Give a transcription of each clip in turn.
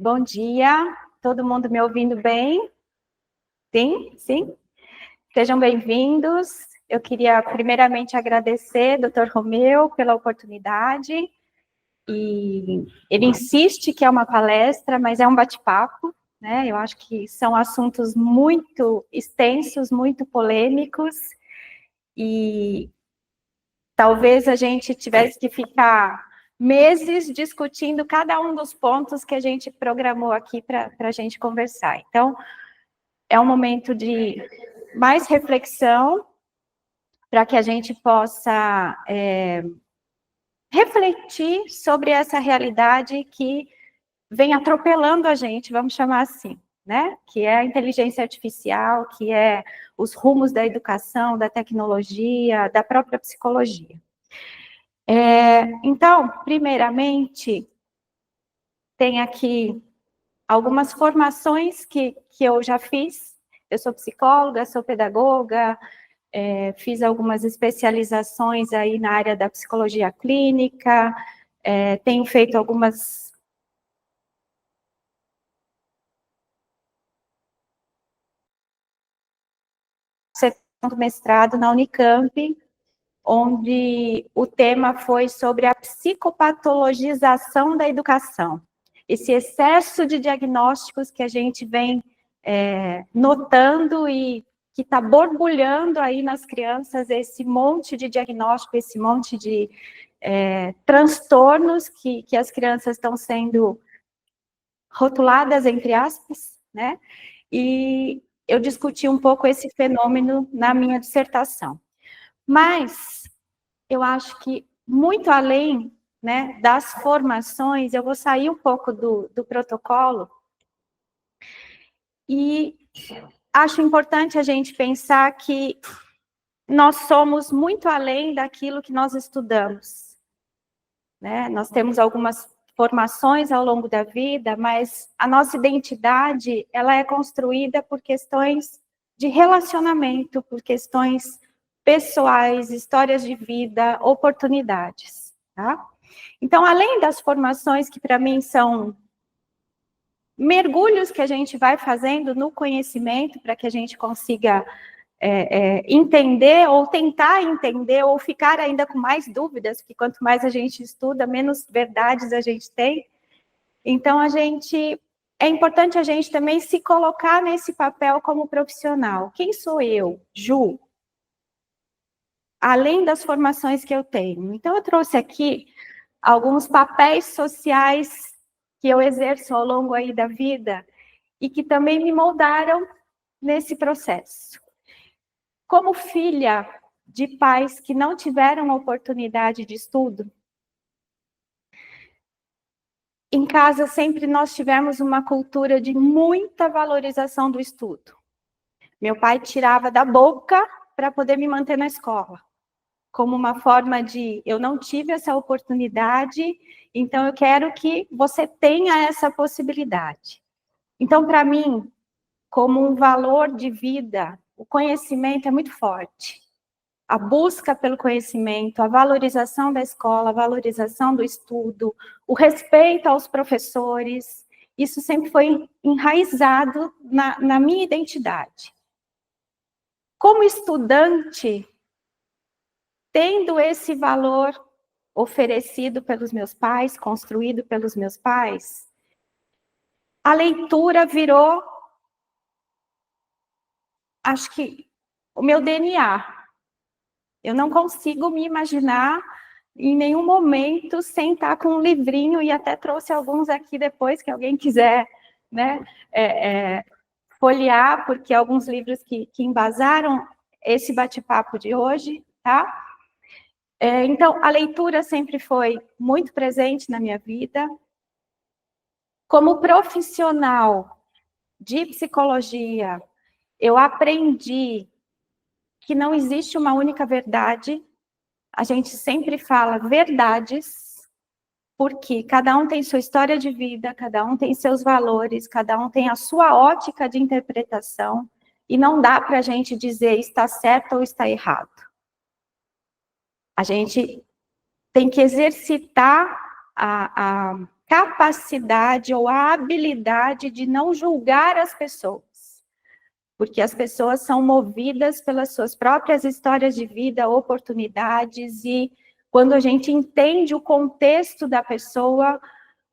Bom dia, todo mundo me ouvindo bem? Sim, sim? Sejam bem-vindos. Eu queria primeiramente agradecer, Dr. Romeu, pela oportunidade. E ele insiste que é uma palestra, mas é um bate-papo, né? Eu acho que são assuntos muito extensos, muito polêmicos, e talvez a gente tivesse que ficar meses discutindo cada um dos pontos que a gente programou aqui para a gente conversar. Então, é um momento de mais reflexão, para que a gente possa refletir sobre essa realidade que vem atropelando a gente, vamos chamar assim, né? Que é a inteligência artificial, que é os rumos da educação, da tecnologia, da própria psicologia. Então, primeiramente, tem aqui algumas formações que eu já fiz. Eu sou psicóloga, sou pedagoga, fiz algumas especializações aí na área da psicologia clínica, tenho feito algumas segundo mestrado na Unicamp, onde o tema foi sobre a psicopatologização da educação. Esse excesso de diagnósticos que a gente vem notando e que está borbulhando aí nas crianças, esse monte de diagnóstico, esse monte de transtornos que as crianças estão sendo rotuladas, entre aspas, né? E eu discuti um pouco esse fenômeno na minha dissertação. Mas eu acho que, muito além, né, das formações, eu vou sair um pouco do protocolo e acho importante a gente pensar que nós somos muito além daquilo que nós estudamos, né? Nós temos algumas formações ao longo da vida, mas a nossa identidade, ela é construída por questões de relacionamento, por questões pessoais, histórias de vida, oportunidades, tá? Então, além das formações que para mim são mergulhos que a gente vai fazendo no conhecimento para que a gente consiga entender ou tentar entender ou ficar ainda com mais dúvidas, porque quanto mais a gente estuda, menos verdades a gente tem. Então, é importante a gente também se colocar nesse papel como profissional. Quem sou eu, Ju? Além das formações que eu tenho. Então, eu trouxe aqui alguns papéis sociais que eu exerço ao longo aí da vida e que também me moldaram nesse processo. Como filha de pais que não tiveram oportunidade de estudo, em casa sempre nós tivemos uma cultura de muita valorização do estudo. Meu pai tirava da boca para poder me manter na escola, como uma forma de, eu não tive essa oportunidade, então eu quero que você tenha essa possibilidade. Então, para mim, como um valor de vida, o conhecimento é muito forte. A busca pelo conhecimento, a valorização da escola, a valorização do estudo, o respeito aos professores, isso sempre foi enraizado na minha identidade. Como estudante, tendo esse valor oferecido pelos meus pais, construído pelos meus pais, a leitura virou, acho que, o meu DNA. Eu não consigo me imaginar em nenhum momento sem estar com um livrinho, e até trouxe alguns aqui depois, que alguém quiser, né, folhear, porque alguns livros que embasaram esse bate-papo de hoje, tá? Então, a leitura sempre foi muito presente na minha vida. Como profissional de psicologia, eu aprendi que não existe uma única verdade. A gente sempre fala verdades, porque cada um tem sua história de vida, cada um tem seus valores, cada um tem a sua ótica de interpretação, e não dá para a gente dizer está certo ou está errado. A gente tem que exercitar capacidade ou a habilidade de não julgar as pessoas. Porque as pessoas são movidas pelas suas próprias histórias de vida, oportunidades, e quando a gente entende o contexto da pessoa,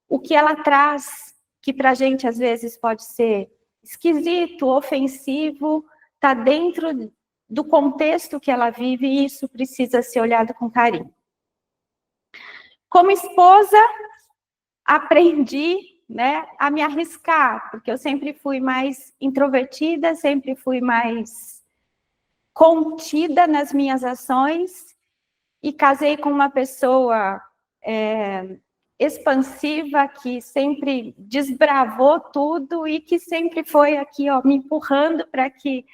o que ela traz, que para a gente às vezes pode ser esquisito, ofensivo, está dentro do contexto que ela vive, e isso precisa ser olhado com carinho. Como esposa, aprendi, né, a me arriscar, porque eu sempre fui mais introvertida, sempre fui mais contida nas minhas ações, e casei com uma pessoa expansiva, que sempre desbravou tudo e que sempre foi aqui, ó, me empurrando para que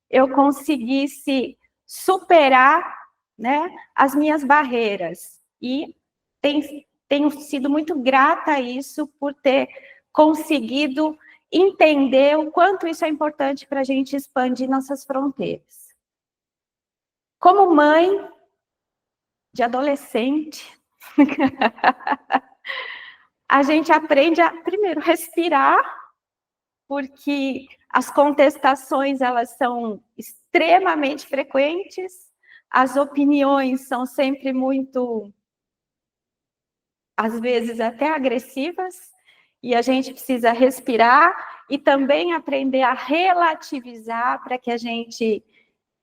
eu conseguisse superar, né, as minhas barreiras. E tenho sido muito grata a isso, por ter conseguido entender o quanto isso é importante para a gente expandir nossas fronteiras. Como mãe de adolescente, a gente aprende a, primeiro, respirar, porque as contestações, elas são extremamente frequentes, as opiniões são sempre muito, às vezes até agressivas, e a gente precisa respirar e também aprender a relativizar para que a gente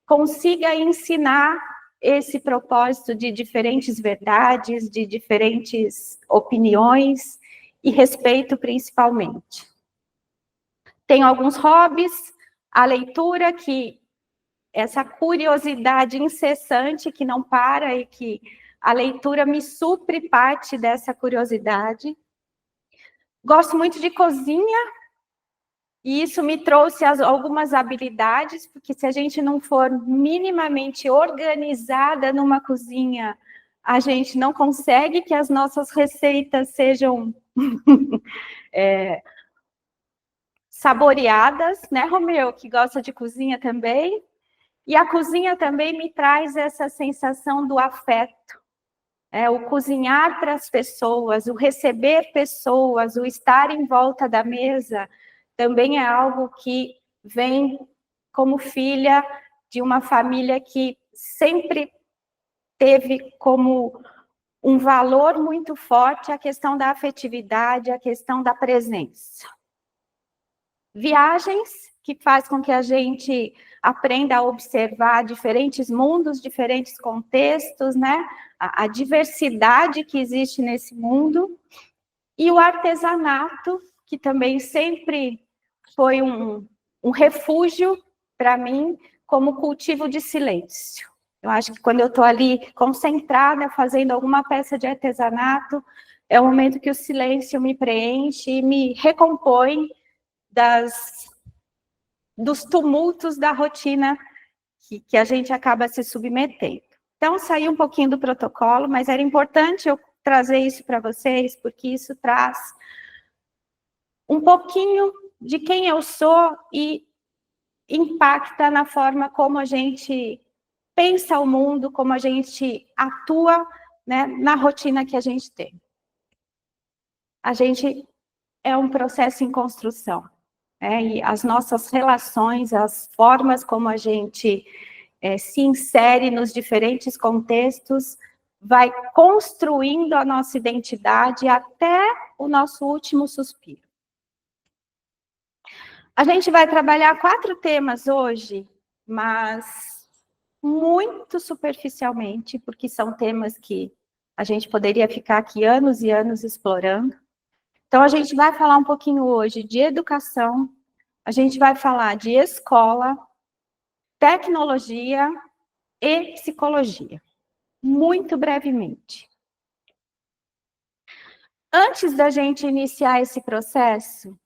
consiga ensinar esse propósito de diferentes verdades, de diferentes opiniões e respeito principalmente. Tenho alguns hobbies, a leitura, que essa curiosidade incessante que não para, e que a leitura me supre parte dessa curiosidade. Gosto muito de cozinha, e isso me trouxe algumas habilidades, porque se a gente não for minimamente organizada numa cozinha, a gente não consegue que as nossas receitas sejam saboreadas, né, Romeu, que gosta de cozinha também. E a cozinha também me traz essa sensação do afeto, o cozinhar para as pessoas, o receber pessoas, o estar em volta da mesa, também é algo que vem como filha de uma família que sempre teve como um valor muito forte a questão da afetividade, a questão da presença. Viagens, que faz com que a gente aprenda a observar diferentes mundos, diferentes contextos, né? A diversidade que existe nesse mundo. E o artesanato, que também sempre foi um refúgio para mim, como cultivo de silêncio. Eu acho que quando eu estou ali concentrada, fazendo alguma peça de artesanato, é o momento que o silêncio me preenche e me recompõe dos tumultos da rotina que a gente acaba se submetendo. Então, saí um pouquinho do protocolo, mas era importante eu trazer isso para vocês, porque isso traz um pouquinho de quem eu sou e impacta na forma como a gente pensa o mundo, como a gente atua, né, na rotina que a gente tem. A gente é um processo em construção, e as nossas relações, as formas como a gente se insere nos diferentes contextos, vai construindo a nossa identidade até o nosso último suspiro. A gente vai trabalhar 4 temas hoje, mas muito superficialmente, porque são temas que a gente poderia ficar aqui anos e anos explorando. Então, a gente vai falar um pouquinho hoje de educação, a gente vai falar de escola, tecnologia e psicologia, muito brevemente. Antes da gente iniciar esse processo,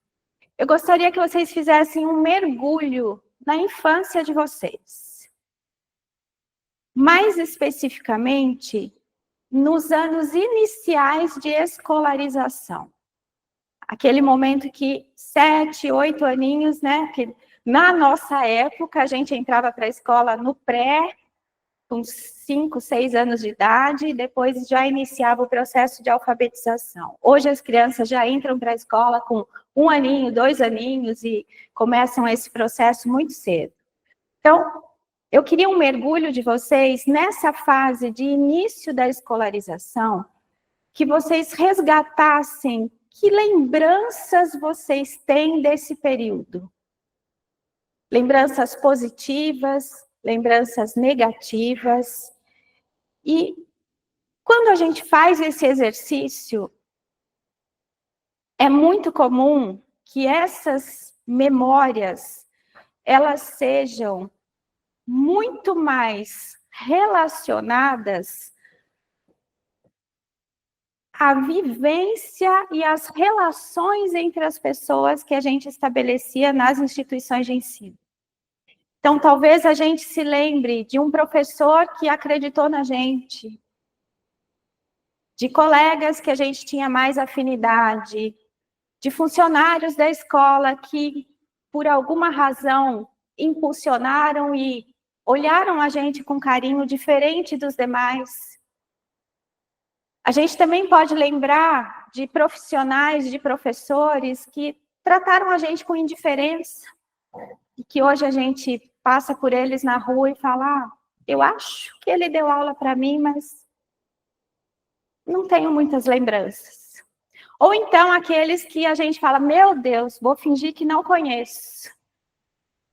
eu gostaria que vocês fizessem um mergulho na infância de vocês. Mais especificamente, nos anos iniciais de escolarização. Aquele momento que 7, 8 aninhos, né? Que na nossa época a gente entrava para a escola no pré, com 5, 6 anos de idade, e depois já iniciava o processo de alfabetização. Hoje as crianças já entram para a escola com 1 aninho, 2 aninhos, e começam esse processo muito cedo. Então, eu queria um mergulho de vocês nessa fase de início da escolarização, que vocês resgatassem que lembranças vocês têm desse período. Lembranças positivas, lembranças negativas. E quando a gente faz esse exercício, é muito comum que essas memórias, elas sejam muito mais relacionadas à vivência e às relações entre as pessoas que a gente estabelecia nas instituições de ensino. Então, talvez a gente se lembre de um professor que acreditou na gente, de colegas que a gente tinha mais afinidade, de funcionários da escola que, por alguma razão, impulsionaram e olharam a gente com carinho diferente dos demais. A gente também pode lembrar de profissionais, de professores que trataram a gente com indiferença e que hoje a gente passa por eles na rua e fala, eu acho que ele deu aula para mim, mas não tenho muitas lembranças. Ou então aqueles que a gente fala, meu Deus, vou fingir que não conheço.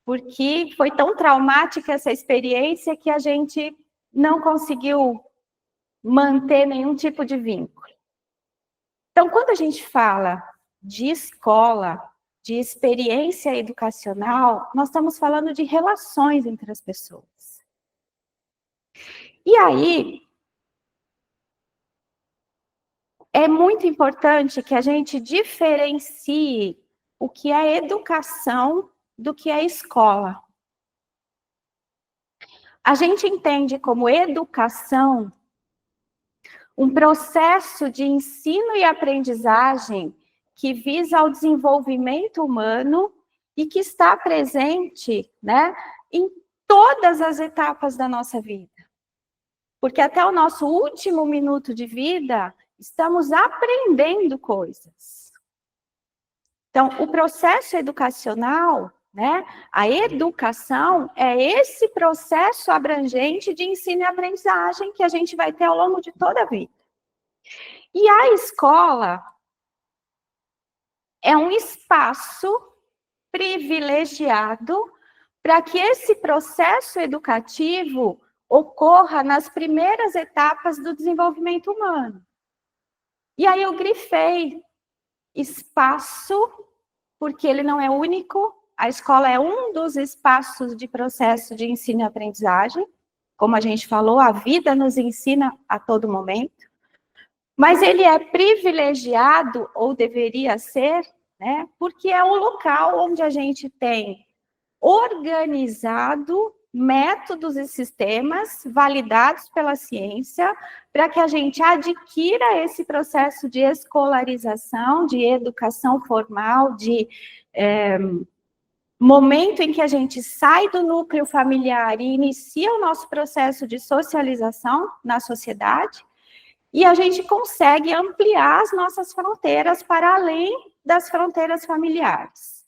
Porque foi tão traumática essa experiência que a gente não conseguiu manter nenhum tipo de vínculo. Então, quando a gente fala de escola, de experiência educacional, nós estamos falando de relações entre as pessoas. E aí, é muito importante que a gente diferencie o que é educação do que é escola. A gente entende como educação um processo de ensino e aprendizagem que visa ao desenvolvimento humano e que está presente, né, em todas as etapas da nossa vida. Porque até o nosso último minuto de vida, estamos aprendendo coisas. Então, o processo educacional, né, a educação é esse processo abrangente de ensino e aprendizagem que a gente vai ter ao longo de toda a vida. E a escola é um espaço privilegiado para que esse processo educativo ocorra nas primeiras etapas do desenvolvimento humano. E aí eu grifei espaço, porque ele não é único, a escola é um dos espaços de processo de ensino e aprendizagem, como a gente falou, a vida nos ensina a todo momento, mas ele é privilegiado, ou deveria ser, né, porque é um local onde a gente tem organizado métodos e sistemas validados pela ciência para que a gente adquira esse processo de escolarização, de educação formal, de momento em que a gente sai do núcleo familiar e inicia o nosso processo de socialização na sociedade, e a gente consegue ampliar as nossas fronteiras para além das fronteiras familiares.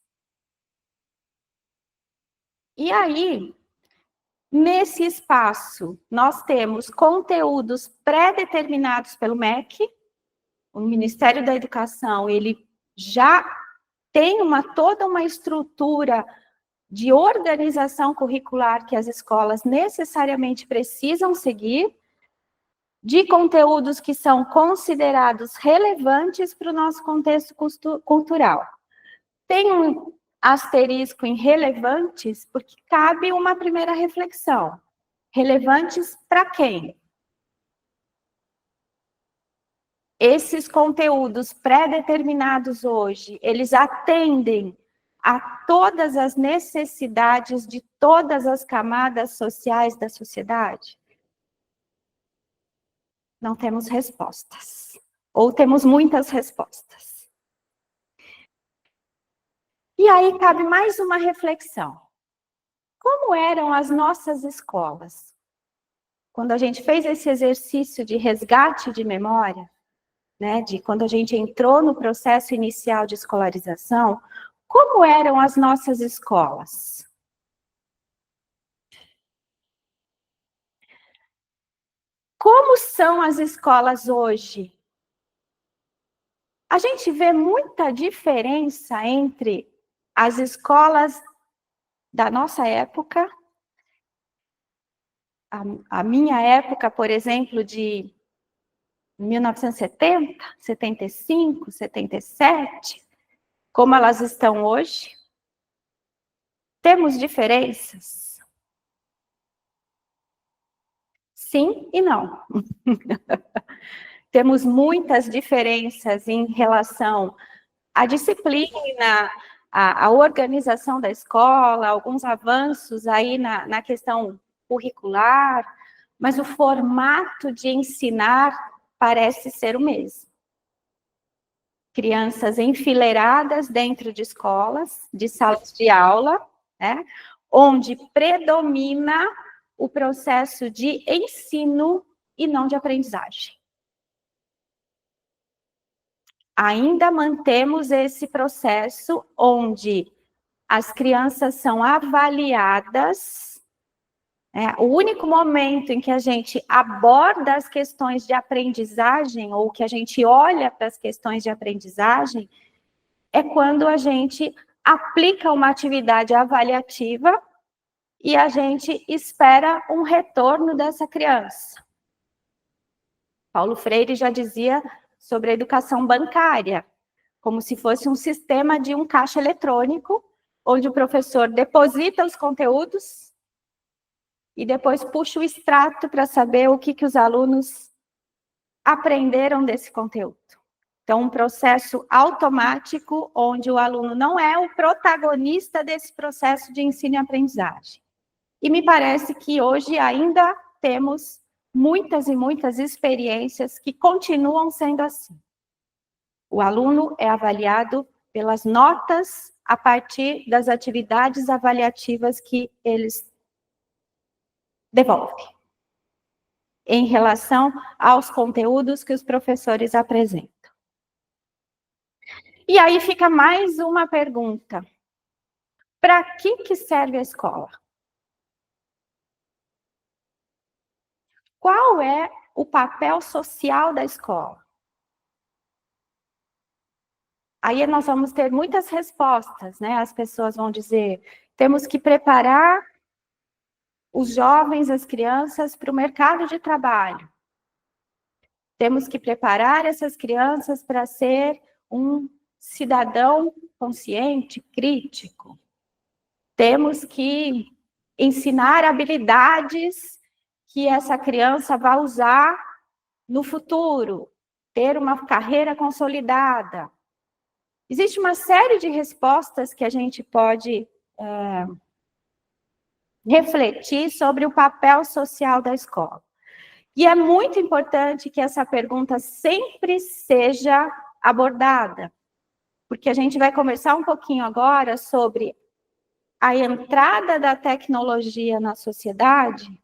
E aí, nesse espaço, nós temos conteúdos pré-determinados pelo MEC, o Ministério da Educação, ele já tem toda uma estrutura de organização curricular que as escolas necessariamente precisam seguir, de conteúdos que são considerados relevantes para o nosso contexto cultural. Tem um asterisco em relevantes, porque cabe uma primeira reflexão. Relevantes para quem? Esses conteúdos pré-determinados hoje, eles atendem a todas as necessidades de todas as camadas sociais da sociedade? Não temos respostas. Ou temos muitas respostas. E aí cabe mais uma reflexão. Como eram as nossas escolas? quando a gente fez esse exercício de resgate de memória, né, de quando a gente entrou no processo inicial de escolarização, como eram as nossas escolas? Como são as escolas hoje? A gente vê muita diferença entre as escolas da nossa época, a minha época, por exemplo, de 1970, 75, 77, como elas estão hoje? Temos diferenças? Sim e não. Temos muitas diferenças em relação à disciplina, à organização da escola, alguns avanços aí na questão curricular, mas o formato de ensinar parece ser o mesmo. Crianças enfileiradas dentro de escolas, de salas de aula, né, onde predomina o processo de ensino e não de aprendizagem. Ainda mantemos esse processo onde as crianças são avaliadas. O único momento em que a gente aborda as questões de aprendizagem, ou que a gente olha para as questões de aprendizagem, é quando a gente aplica uma atividade avaliativa e a gente espera um retorno dessa criança. Paulo Freire já dizia sobre a educação bancária, como se fosse um sistema de um caixa eletrônico, onde o professor deposita os conteúdos e depois puxa o extrato para saber o que os alunos aprenderam desse conteúdo. Então, um processo automático, onde o aluno não é o protagonista desse processo de ensino e aprendizagem. E me parece que hoje ainda temos muitas e muitas experiências que continuam sendo assim. O aluno é avaliado pelas notas a partir das atividades avaliativas que eles devolvem, em relação aos conteúdos que os professores apresentam. E aí fica mais uma pergunta. Para que serve a escola? Qual é o papel social da escola? Aí nós vamos ter muitas respostas, né? As pessoas vão dizer, temos que preparar os jovens, as crianças, para o mercado de trabalho. Temos que preparar essas crianças para ser um cidadão consciente, crítico. Temos que ensinar habilidades que essa criança vai usar no futuro, ter uma carreira consolidada. Existe uma série de respostas que a gente pode refletir sobre o papel social da escola. E é muito importante que essa pergunta sempre seja abordada, porque a gente vai conversar um pouquinho agora sobre a entrada da tecnologia na sociedade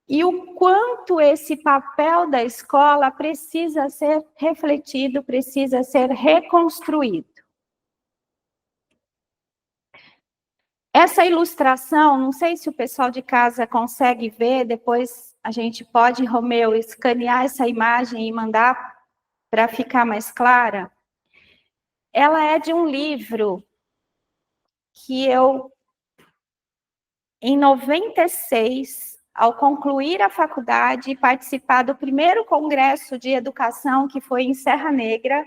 e o quanto esse papel da escola precisa ser refletido, precisa ser reconstruído. Essa ilustração, não sei se o pessoal de casa consegue ver, depois a gente pode, Romeu, escanear essa imagem e mandar para ficar mais clara. Ela é de um livro que eu, em 96, ao concluir a faculdade e participar do primeiro congresso de educação, que foi em Serra Negra,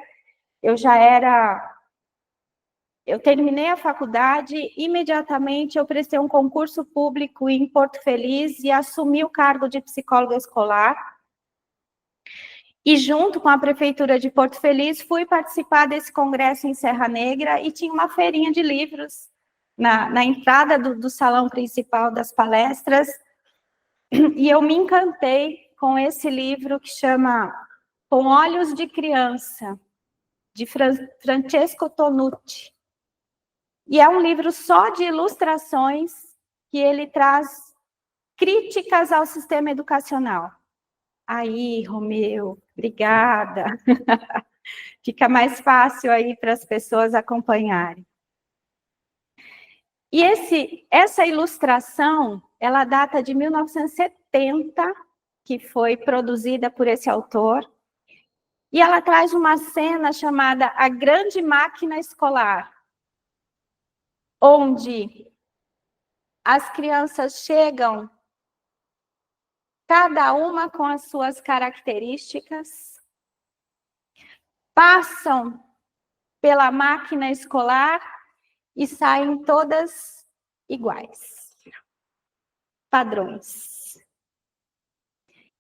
eu terminei a faculdade, imediatamente eu prestei um concurso público em Porto Feliz e assumi o cargo de psicóloga escolar. E junto com a Prefeitura de Porto Feliz, fui participar desse congresso em Serra Negra e tinha uma feirinha de livros na entrada do salão principal das palestras. E eu me encantei com esse livro que chama Com Olhos de Criança, de Francesco Tonucci. E é um livro só de ilustrações que ele traz críticas ao sistema educacional. Aí, Romeu, obrigada. Fica mais fácil aí para as pessoas acompanharem. E essa ilustração, ela data de 1970, que foi produzida por esse autor, e ela traz uma cena chamada A Grande Máquina Escolar, onde as crianças chegam, cada uma com as suas características, passam pela máquina escolar e saem todas iguais. Padrões.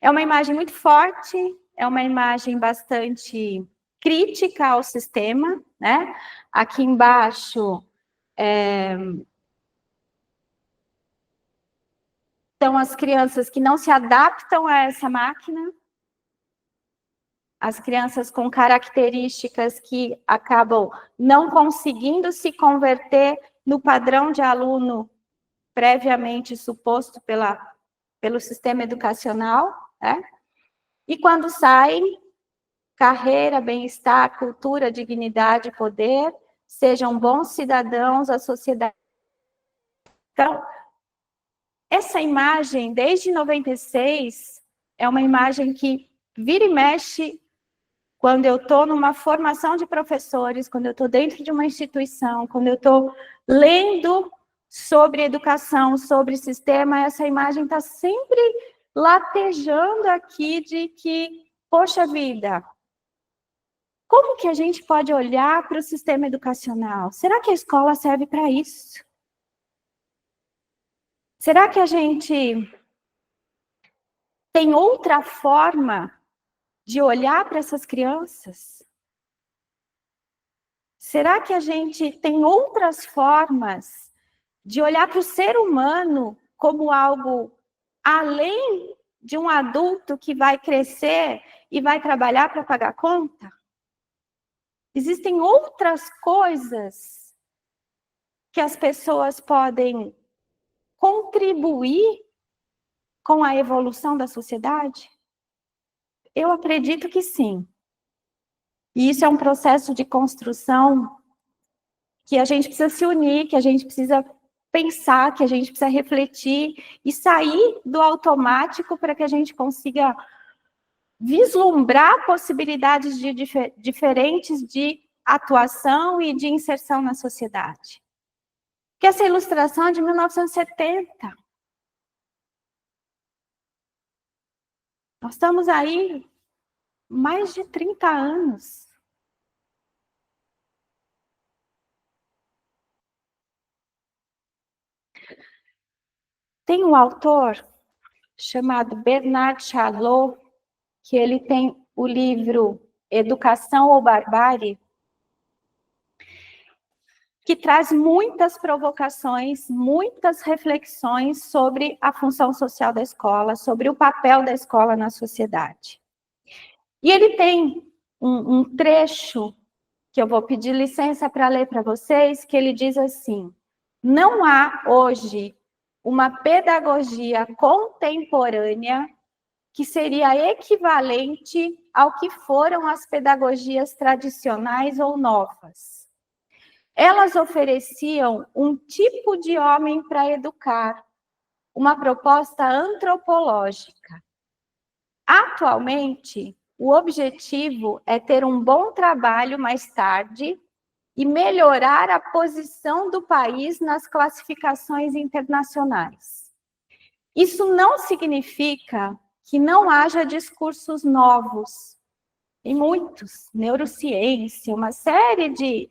É uma imagem muito forte, é uma imagem bastante crítica ao sistema, né? Aqui embaixo estão as crianças que não se adaptam a essa máquina, as crianças com características que acabam não conseguindo se converter no padrão de aluno previamente suposto pelo sistema educacional, né? E quando saem, carreira, bem-estar, cultura, dignidade, poder, sejam bons cidadãos, a sociedade. Então, essa imagem, desde 96, é uma imagem que vira e mexe quando eu estou numa formação de professores, quando eu estou dentro de uma instituição, quando eu estou lendo sobre educação, sobre sistema, essa imagem está sempre latejando aqui de que, poxa vida, como que a gente pode olhar para o sistema educacional? Será que a escola serve para isso? Será que a gente tem outra forma de olhar para essas crianças? Será que a gente tem outras formas de olhar para o ser humano como algo além de um adulto que vai crescer e vai trabalhar para pagar conta? Existem outras coisas que as pessoas podem contribuir com a evolução da sociedade? Eu acredito que sim. E isso é um processo de construção que a gente precisa se unir, que a gente precisa pensar, que a gente precisa refletir e sair do automático para que a gente consiga vislumbrar possibilidades diferentes de atuação e de inserção na sociedade. Que essa ilustração é de 1970. Nós estamos aí mais de 30 anos. Tem um autor chamado Bernard Charlot, que ele tem o livro Educação ou Barbárie, que traz muitas provocações, muitas reflexões sobre a função social da escola, sobre o papel da escola na sociedade. E ele tem um trecho que eu vou pedir licença para ler para vocês, que ele diz assim: não há hoje uma pedagogia contemporânea que seria equivalente ao que foram as pedagogias tradicionais ou novas. Elas ofereciam um tipo de homem para educar, uma proposta antropológica. Atualmente, o objetivo é ter um bom trabalho mais tarde e melhorar a posição do país nas classificações internacionais. Isso não significa que não haja discursos novos. Tem muitos, neurociência, uma série de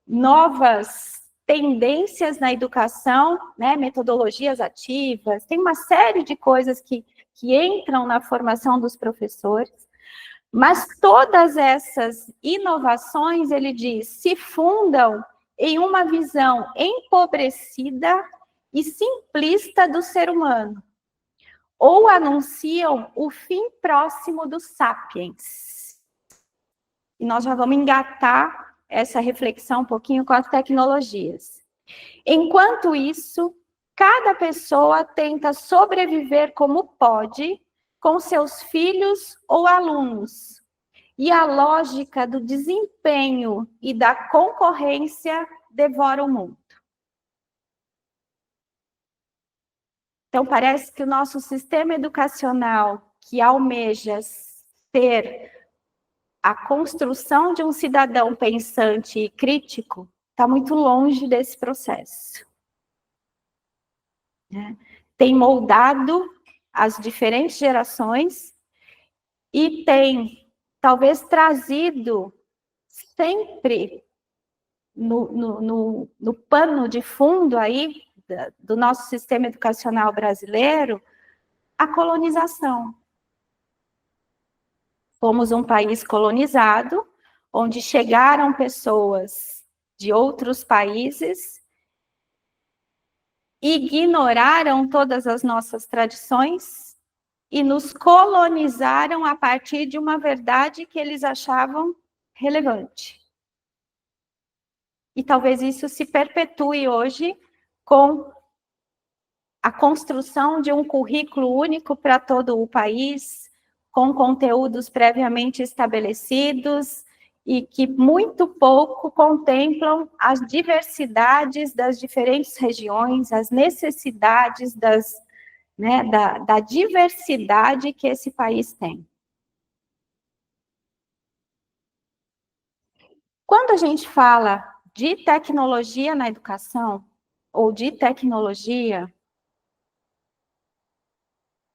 novas tendências na educação, né, metodologias ativas, tem uma série de coisas que entram na formação dos professores, mas todas essas inovações, ele diz, se fundam em uma visão empobrecida e simplista do ser humano, ou anunciam o fim próximo dos sapiens. E nós já vamos engatar essa reflexão um pouquinho com as tecnologias. Enquanto isso, Cada pessoa tenta sobreviver como pode com seus filhos ou alunos. E a lógica do desempenho e da concorrência devora o mundo. Então, parece que o nosso sistema educacional, que almeja ter a construção de um cidadão pensante e crítico, está muito longe desse processo. Né? Tem moldado as diferentes gerações e tem, talvez, trazido sempre no pano de fundo aí do nosso sistema educacional brasileiro a colonização. Fomos um país colonizado, onde chegaram pessoas de outros países, ignoraram todas as nossas tradições e nos colonizaram a partir de uma verdade que eles achavam relevante. E talvez isso se perpetue hoje com a construção de um currículo único para todo o país, com conteúdos previamente estabelecidos e que muito pouco contemplam as diversidades das diferentes regiões, as necessidades da diversidade que esse país tem. Quando a gente fala de tecnologia na educação, ou de tecnologia,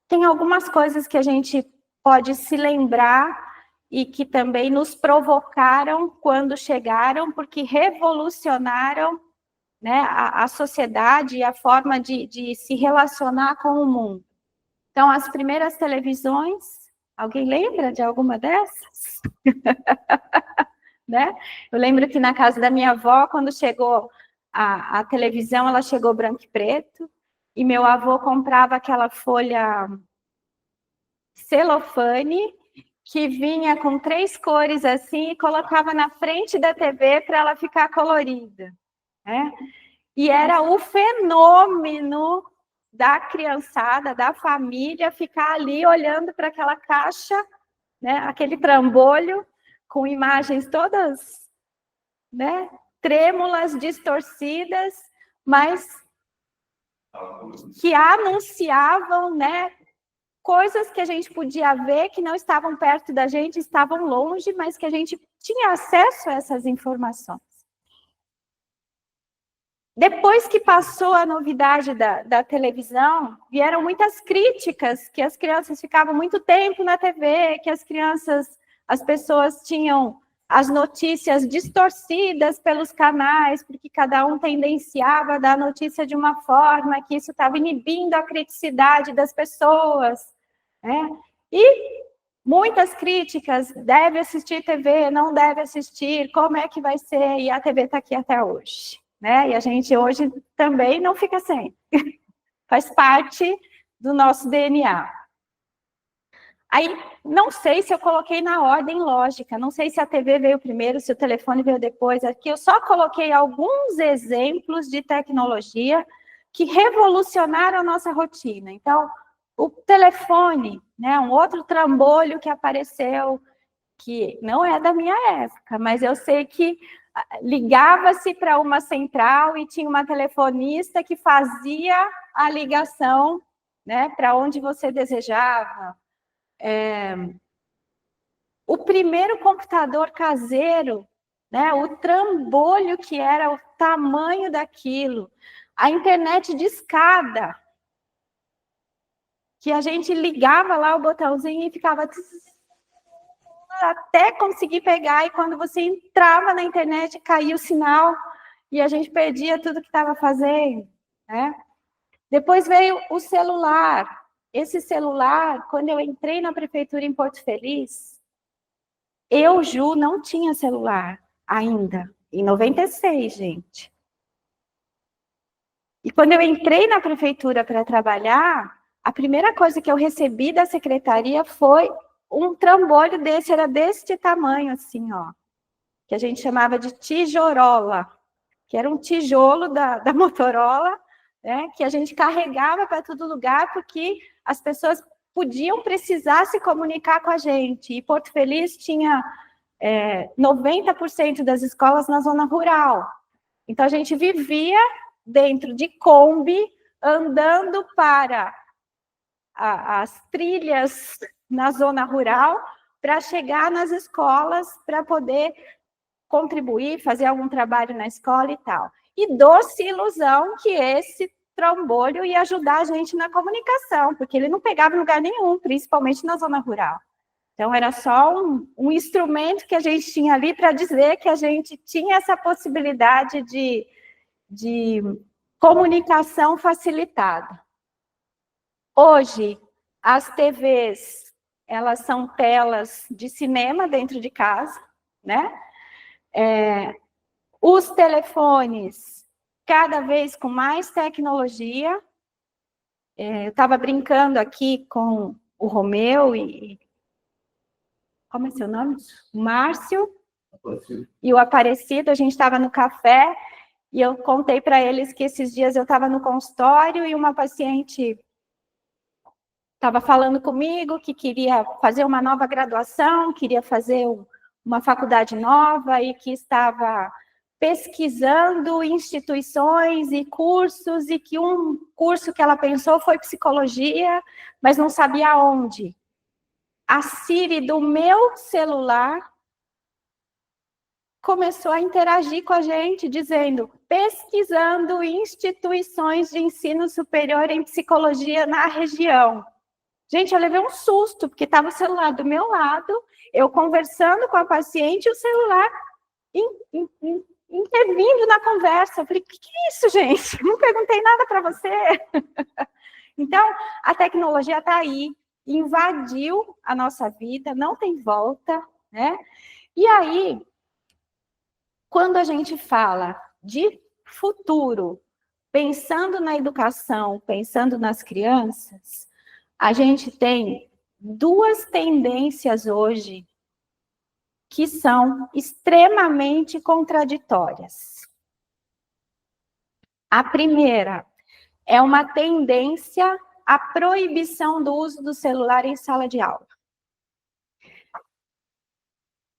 tem algumas coisas que a gente pode se lembrar e que também nos provocaram quando chegaram, porque revolucionaram, né, a sociedade e a forma de se relacionar com o mundo. Então, as primeiras televisões, alguém lembra de alguma dessas? Né? Eu lembro que na casa da minha avó, quando chegou a televisão, ela chegou branco e preto, e meu avô comprava aquela folha celofane, que vinha com 3 cores assim, e colocava na frente da TV para ela ficar colorida. Né? E era o fenômeno da criançada, da família, ficar ali olhando para aquela caixa, né, aquele trambolho, com imagens todas, né, trêmulas, distorcidas, mas que anunciavam, né, coisas que a gente podia ver, que não estavam perto da gente, estavam longe, mas que a gente tinha acesso a essas informações. Depois que passou a novidade da televisão, vieram muitas críticas, que as crianças ficavam muito tempo na TV, que as pessoas tinham as notícias distorcidas pelos canais, porque cada um tendenciava a dar a notícia de uma forma, que isso estava inibindo a criticidade das pessoas. Né? E muitas críticas, deve assistir TV, não deve assistir, como é que vai ser? E a TV está aqui até hoje. Né? E a gente hoje também não fica sem. Faz parte do nosso DNA. Aí, não sei se eu coloquei na ordem lógica, não sei se a TV veio primeiro, se o telefone veio depois. Aqui eu só coloquei alguns exemplos de tecnologia que revolucionaram a nossa rotina. Então, o telefone, né, um outro trambolho que apareceu, que não é da minha época, mas eu sei que ligava-se para uma central e tinha uma telefonista que fazia a ligação, né, para onde você desejava. O primeiro computador caseiro, né, o trambolho que era o tamanho daquilo, a internet de escada, que a gente ligava lá o botãozinho e ficava até conseguir pegar, e quando você entrava na internet, caía o sinal, e a gente perdia tudo que estava fazendo, né? Depois veio o celular. Esse celular, quando eu entrei na prefeitura em Porto Feliz, eu, Ju, não tinha celular ainda, em 96, gente. E quando eu entrei na prefeitura para trabalhar, a primeira coisa que eu recebi da secretaria foi um trambolho desse, era desse tamanho, assim, ó, que a gente chamava de tijorola, que era um tijolo da Motorola, né, que a gente carregava para todo lugar, porque as pessoas podiam precisar se comunicar com a gente. E Porto Feliz tinha 90% das escolas na zona rural. Então, a gente vivia dentro de Kombi, andando para as trilhas na zona rural, para chegar nas escolas, para poder contribuir, fazer algum trabalho na escola e tal. E doce ilusão que esse trambolho ia ajudar a gente na comunicação, porque ele não pegava em lugar nenhum, principalmente na zona rural. Então, era só um instrumento que a gente tinha ali para dizer que a gente tinha essa possibilidade de comunicação facilitada. Hoje, as TVs, elas são telas de cinema dentro de casa, né? Os telefones, cada vez com mais tecnologia. Eu estava brincando aqui com o Romeu e... Como é seu nome? O Márcio e o Aparecido. A gente estava no café e eu contei para eles que esses dias eu estava no consultório e uma paciente estava falando comigo que queria fazer uma nova graduação, queria fazer uma faculdade nova e que estava pesquisando instituições e cursos, e que um curso que ela pensou foi psicologia, mas não sabia onde. A Siri do meu celular começou a interagir com a gente, dizendo, pesquisando instituições de ensino superior em psicologia na região. Gente, eu levei um susto, porque estava o celular do meu lado, eu conversando com a paciente, e o celular intervindo na conversa. Eu falei, o que é isso, gente? Não perguntei nada para você. Então, a tecnologia está aí, invadiu a nossa vida, não tem volta, né? E aí, quando a gente fala de futuro, pensando na educação, pensando nas crianças, a gente tem duas tendências hoje que são extremamente contraditórias. A primeira é uma tendência à proibição do uso do celular em sala de aula.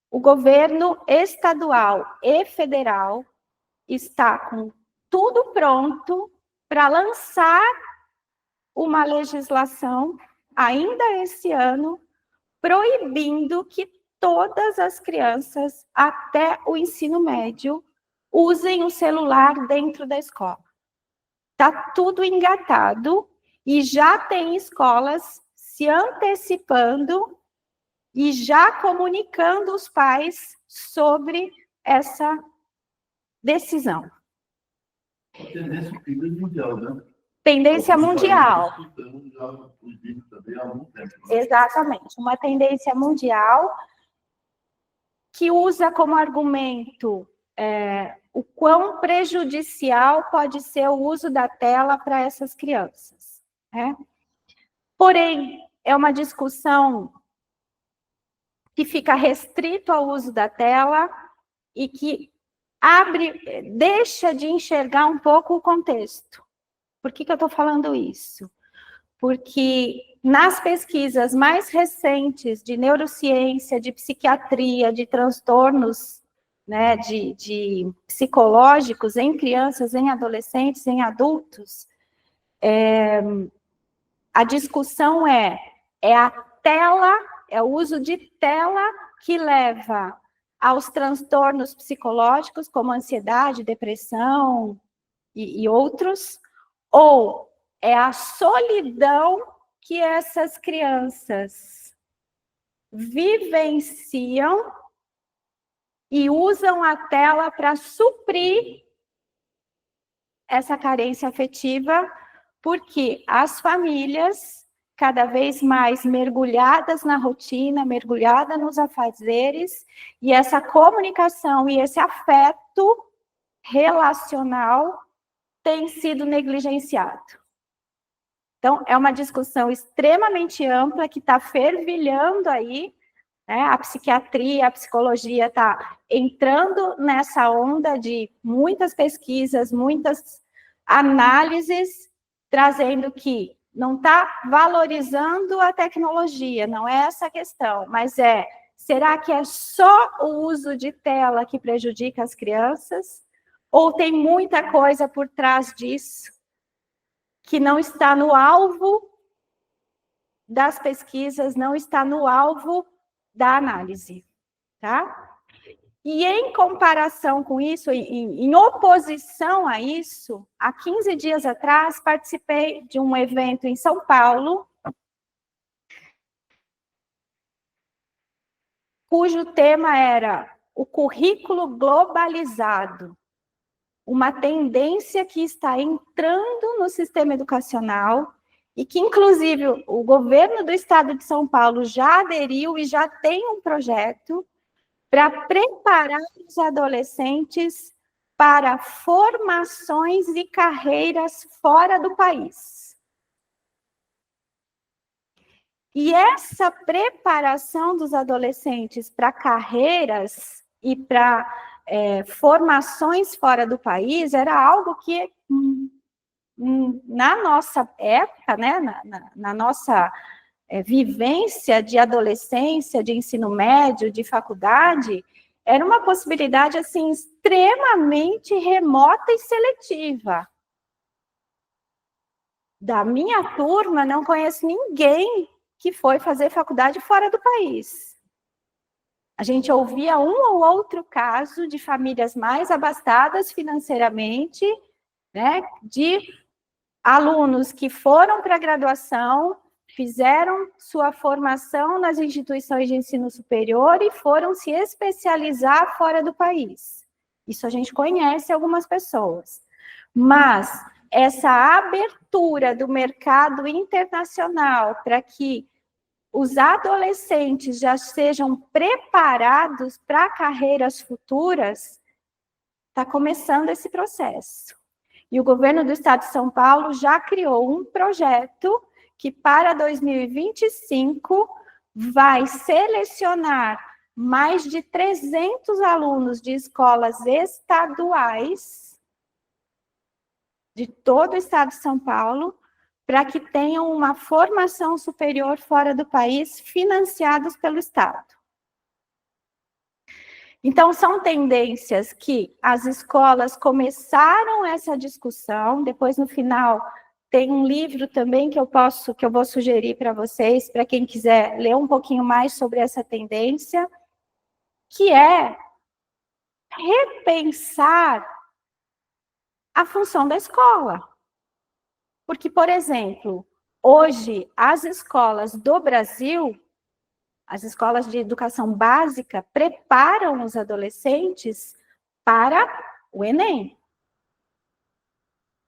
O governo estadual e federal está com tudo pronto para lançar uma legislação, ainda esse ano, proibindo que todas as crianças, até o ensino médio, usem o celular dentro da escola. Está tudo engatado e já tem escolas se antecipando e já comunicando os pais sobre essa decisão. Tendência mundial, né? Tendência mundial. Exatamente, uma tendência mundial que usa como argumento o quão prejudicial pode ser o uso da tela para essas crianças, né? Porém, é uma discussão que fica restrito ao uso da tela e que deixa de enxergar um pouco o contexto. Por que eu estou falando isso? Porque nas pesquisas mais recentes de neurociência, de psiquiatria, de transtornos, né, de psicológicos em crianças, em adolescentes, em adultos, a discussão é a tela, é o uso de tela que leva aos transtornos psicológicos, como ansiedade, depressão e outros, ou é a solidão que essas crianças vivenciam e usam a tela para suprir essa carência afetiva, porque as famílias, cada vez mais mergulhadas na rotina, mergulhadas nos afazeres, e essa comunicação e esse afeto relacional tem sido negligenciado. Então, é uma discussão extremamente ampla que está fervilhando aí, né? A psiquiatria, a psicologia está entrando nessa onda de muitas pesquisas, muitas análises trazendo que não está valorizando a tecnologia, não é essa a questão, mas será que é só o uso de tela que prejudica as crianças? Ou tem muita coisa por trás disso que não está no alvo das pesquisas, não está no alvo da análise, tá? E em comparação com isso, em oposição a isso, há 15 dias atrás, participei de um evento em São Paulo, cujo tema era o currículo globalizado, uma tendência que está entrando no sistema educacional e que, inclusive, o governo do estado de São Paulo já aderiu e já tem um projeto para preparar os adolescentes para formações e carreiras fora do país. E essa preparação dos adolescentes para carreiras e para formações fora do país era algo que, na nossa época, né, na nossa vivência de adolescência, de ensino médio, de faculdade, era uma possibilidade assim extremamente remota e seletiva. Da minha turma, não conheço ninguém que foi fazer faculdade fora do país. A gente ouvia um ou outro caso de famílias mais abastadas financeiramente, né, de alunos que foram para a graduação, fizeram sua formação nas instituições de ensino superior e foram se especializar fora do país. Isso a gente conhece algumas pessoas. Mas essa abertura do mercado internacional para que os adolescentes já sejam preparados para carreiras futuras, está começando esse processo. E o governo do estado de São Paulo já criou um projeto que para 2025 vai selecionar mais de 300 alunos de escolas estaduais de todo o estado de São Paulo para que tenham uma formação superior fora do país financiados pelo estado. Então, são tendências que as escolas começaram essa discussão, depois no final tem um livro também que eu vou sugerir para vocês, para quem quiser ler um pouquinho mais sobre essa tendência, que é repensar a função da escola. Porque, por exemplo, hoje as escolas do Brasil, as escolas de educação básica, preparam os adolescentes para o Enem,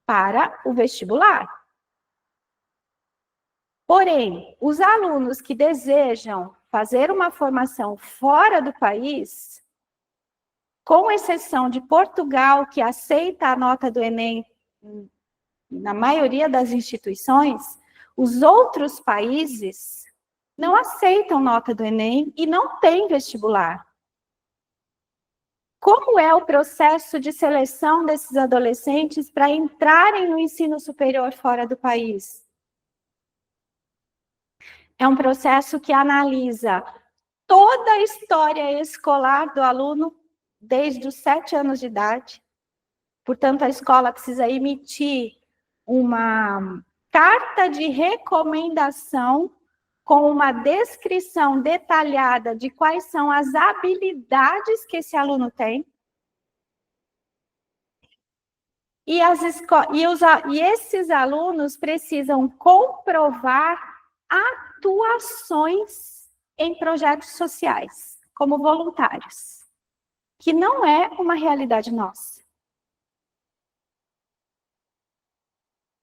para o vestibular. Porém, os alunos que desejam fazer uma formação fora do país, com exceção de Portugal, que aceita a nota do Enem na maioria das instituições, os outros países não aceitam nota do Enem e não têm vestibular. Como é o processo de seleção desses adolescentes para entrarem no ensino superior fora do país? É um processo que analisa toda a história escolar do aluno desde os 7 anos de idade. Portanto, a escola precisa emitir uma carta de recomendação com uma descrição detalhada de quais são as habilidades que esse aluno tem. E esses alunos precisam comprovar atuações em projetos sociais, como voluntários, que não é uma realidade nossa.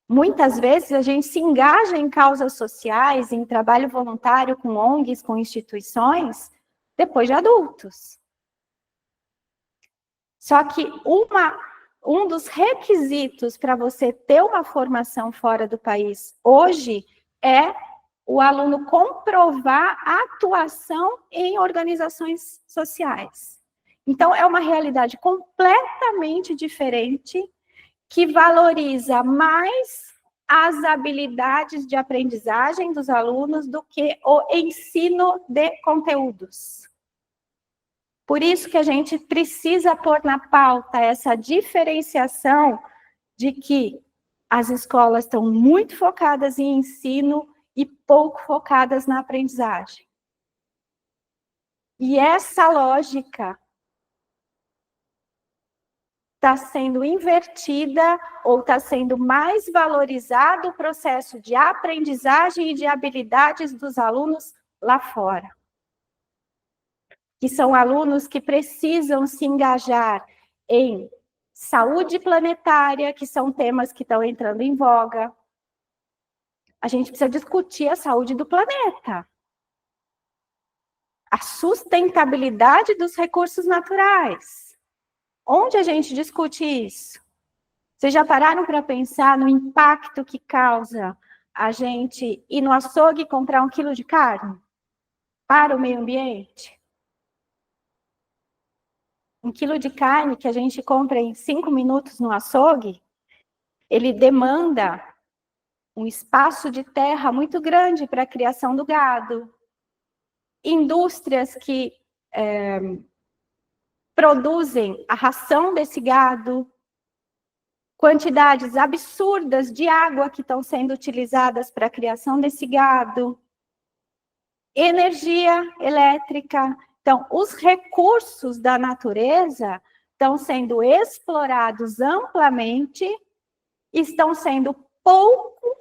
Muitas vezes a gente se engaja em causas sociais, em trabalho voluntário com ONGs, com instituições, depois de adultos. Só que um dos requisitos para você ter uma formação fora do país hoje é o aluno comprovar a atuação em organizações sociais. Então, é uma realidade completamente diferente que valoriza mais as habilidades de aprendizagem dos alunos do que o ensino de conteúdos. Por isso que a gente precisa pôr na pauta essa diferenciação de que as escolas estão muito focadas em ensino e pouco focadas na aprendizagem. E essa lógica está sendo invertida ou está sendo mais valorizado o processo de aprendizagem e de habilidades dos alunos lá fora. Que são alunos que precisam se engajar em saúde planetária, que são temas que estão entrando em voga. A gente precisa discutir a saúde do planeta. A sustentabilidade dos recursos naturais. Onde a gente discute isso? Vocês já pararam para pensar no impacto que causa a gente ir no açougue comprar 1 quilo de carne para o meio ambiente? 1 quilo de carne que a gente compra em 5 minutos no açougue, ele demanda um espaço de terra muito grande para a criação do gado. Indústrias que produzem a ração desse gado, quantidades absurdas de água que estão sendo utilizadas para a criação desse gado, energia elétrica. Então, os recursos da natureza estão sendo explorados amplamente, estão sendo pouco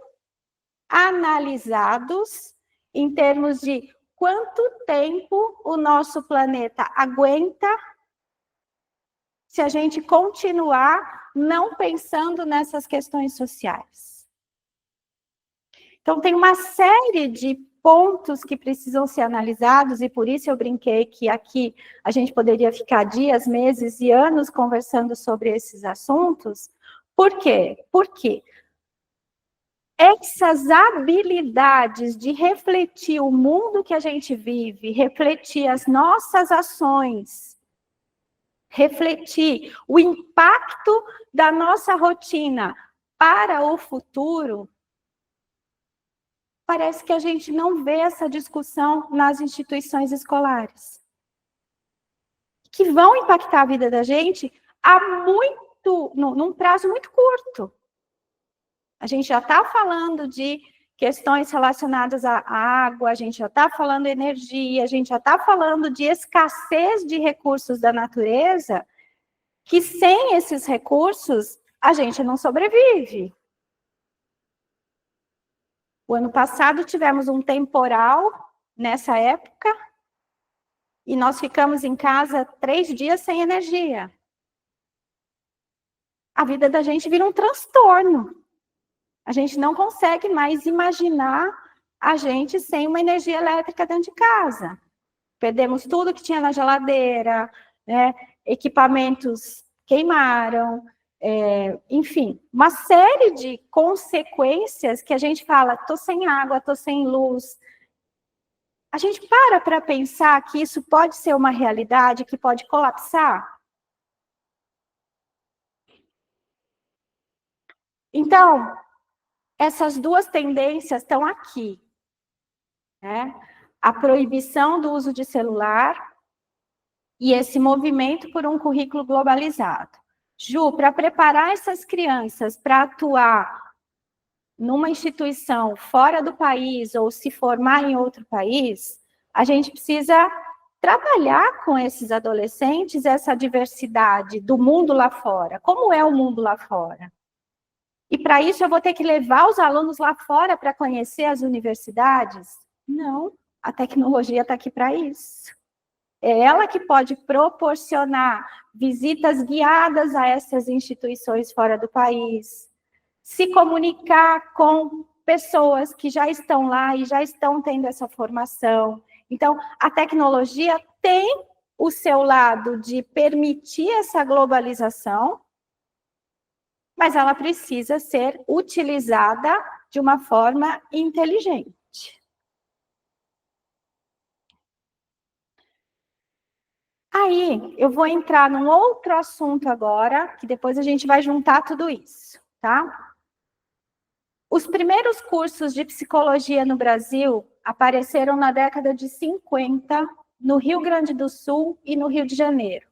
analisados em termos de quanto tempo o nosso planeta aguenta se a gente continuar não pensando nessas questões sociais. Então, tem uma série de pontos que precisam ser analisados, e por isso eu brinquei que aqui a gente poderia ficar dias, meses e anos conversando sobre esses assuntos. Por quê? Porque essas habilidades de refletir o mundo que a gente vive, refletir as nossas ações, refletir o impacto da nossa rotina para o futuro, parece que a gente não vê essa discussão nas instituições escolares, que vão impactar a vida da gente num prazo muito curto. A gente já está falando de questões relacionadas à água, a gente já está falando de energia, a gente já está falando de escassez de recursos da natureza, que sem esses recursos a gente não sobrevive. O ano passado tivemos um temporal nessa época e nós ficamos em casa 3 dias sem energia. A vida da gente vira um transtorno. A gente não consegue mais imaginar a gente sem uma energia elétrica dentro de casa. Perdemos tudo que tinha na geladeira, né? Equipamentos queimaram, enfim, uma série de consequências que a gente fala, estou sem água, estou sem luz. A gente para pensar que isso pode ser uma realidade, que pode colapsar? Então, essas duas tendências estão aqui, né? A proibição do uso de celular e esse movimento por um currículo globalizado. Ju, para preparar essas crianças para atuar numa instituição fora do país ou se formar em outro país, a gente precisa trabalhar com esses adolescentes essa diversidade do mundo lá fora. Como é o mundo lá fora? E para isso eu vou ter que levar os alunos lá fora para conhecer as universidades? Não, a tecnologia está aqui para isso. É ela que pode proporcionar visitas guiadas a essas instituições fora do país, se comunicar com pessoas que já estão lá e já estão tendo essa formação. Então, a tecnologia tem o seu lado de permitir essa globalização, mas ela precisa ser utilizada de uma forma inteligente. Aí, eu vou entrar num outro assunto agora, que depois a gente vai juntar tudo isso, tá? Os primeiros cursos de psicologia no Brasil apareceram na década de 50, no Rio Grande do Sul e no Rio de Janeiro.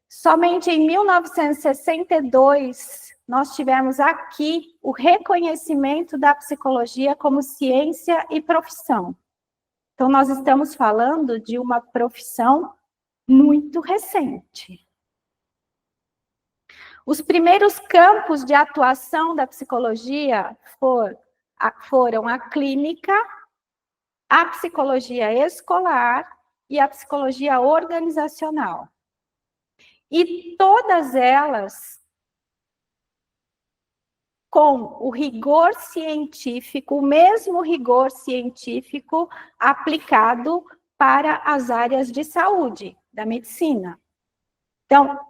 Somente em 1962, nós tivemos aqui o reconhecimento da psicologia como ciência e profissão. Então, nós estamos falando de uma profissão muito recente. Os primeiros campos de atuação da psicologia foram a clínica, a psicologia escolar e a psicologia organizacional. E todas elas com o rigor científico, o mesmo rigor científico aplicado para as áreas de saúde, da medicina. Então,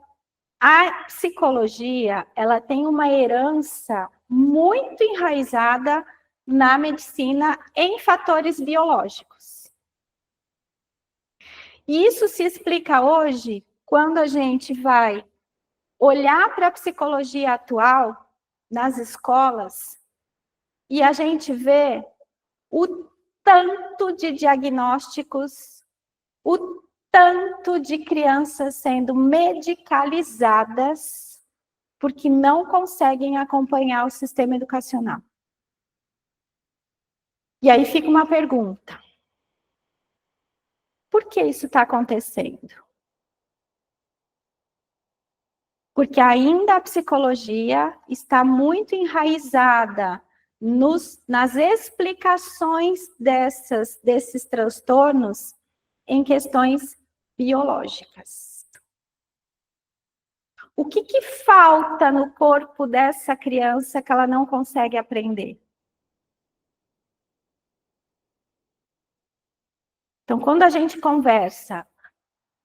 a psicologia, ela tem uma herança muito enraizada na medicina em fatores biológicos. E isso se explica hoje quando a gente vai olhar para a psicologia atual nas escolas e a gente vê o tanto de diagnósticos, o tanto de crianças sendo medicalizadas porque não conseguem acompanhar o sistema educacional. E aí fica uma pergunta: por que isso está acontecendo? Porque ainda a psicologia está muito enraizada nas explicações desses transtornos em questões biológicas. O que falta no corpo dessa criança que ela não consegue aprender? Então, quando a gente conversa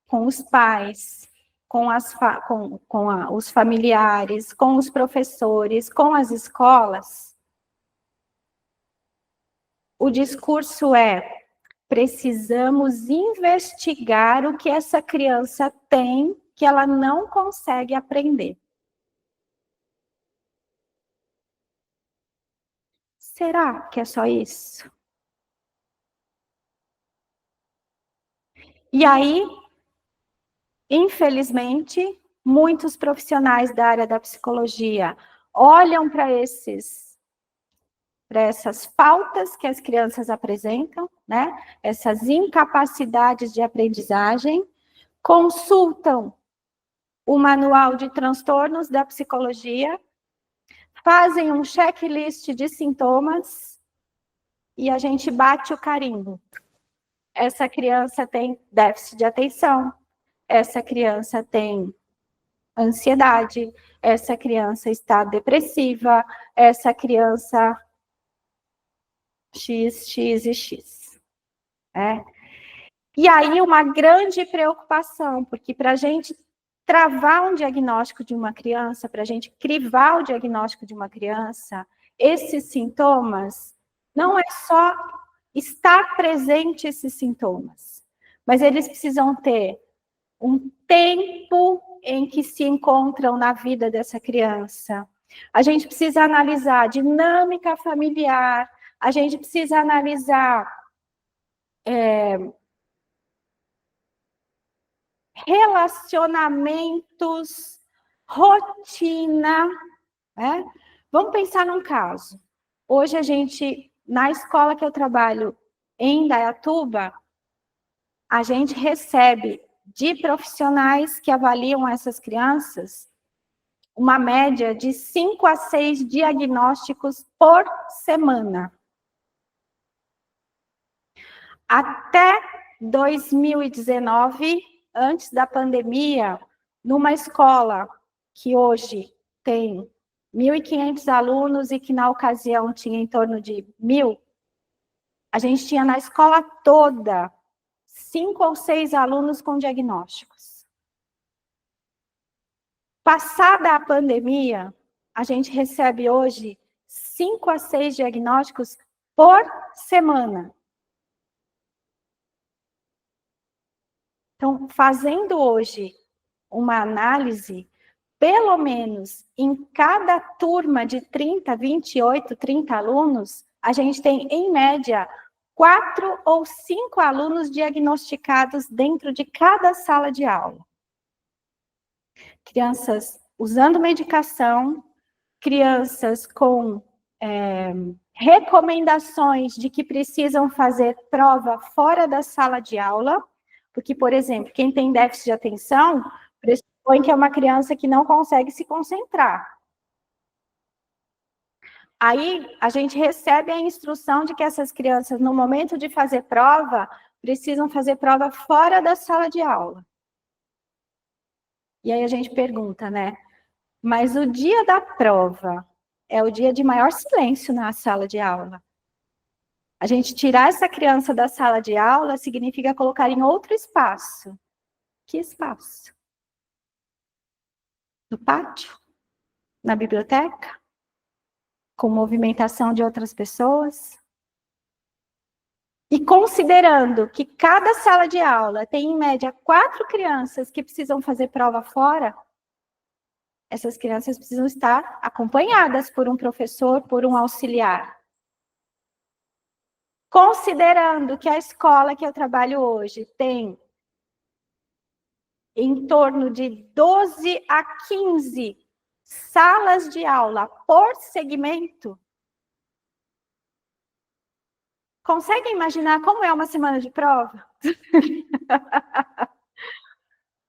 com os pais, com os familiares, com os professores, com as escolas, o discurso é: precisamos investigar o que essa criança tem que ela não consegue aprender. Será que é só isso? E aí, infelizmente, muitos profissionais da área da psicologia olham para essas faltas que as crianças apresentam, né? Essas incapacidades de aprendizagem, consultam o manual de transtornos da psicologia, fazem um checklist de sintomas e a gente bate o carimbo. Essa criança tem déficit de atenção, essa criança tem ansiedade, essa criança está depressiva, essa criança X, X e X. E aí uma grande preocupação, porque para a gente travar um diagnóstico de uma criança, para a gente crivar o diagnóstico de uma criança, esses sintomas, não é só estar presente esses sintomas, mas eles precisam ter um tempo em que se encontram na vida dessa criança. A gente precisa analisar a dinâmica familiar, a gente precisa analisar relacionamentos, rotina, né? Vamos pensar num caso. Hoje a gente, na escola que eu trabalho em Indaiatuba, a gente recebe de profissionais que avaliam essas crianças uma média de 5 a 6 diagnósticos por semana. Até 2019, antes da pandemia, numa escola que hoje tem 1.500 alunos e que na ocasião tinha em torno de 1.000, a gente tinha na escola toda 5 ou 6 alunos com diagnósticos. Passada a pandemia, a gente recebe hoje 5 a 6 diagnósticos por semana. Então, fazendo hoje uma análise, pelo menos em cada turma de 30, 28, 30 alunos, a gente tem, em média, 4 ou 5 alunos diagnosticados dentro de cada sala de aula. Crianças usando medicação, crianças com recomendações de que precisam fazer prova fora da sala de aula, porque, por exemplo, quem tem déficit de atenção, pressupõe que é uma criança que não consegue se concentrar. Aí, a gente recebe a instrução de que essas crianças, no momento de fazer prova, precisam fazer prova fora da sala de aula. E aí a gente pergunta, né? Mas o dia da prova é o dia de maior silêncio na sala de aula. A gente tirar essa criança da sala de aula significa colocar em outro espaço. Que espaço? No pátio? Na biblioteca? Com movimentação de outras pessoas? E considerando que cada sala de aula tem, em média, 4 crianças que precisam fazer prova fora, essas crianças precisam estar acompanhadas por um professor, por um auxiliar. Considerando que a escola que eu trabalho hoje tem em torno de 12 a 15 salas de aula por segmento, conseguem imaginar como é uma semana de prova?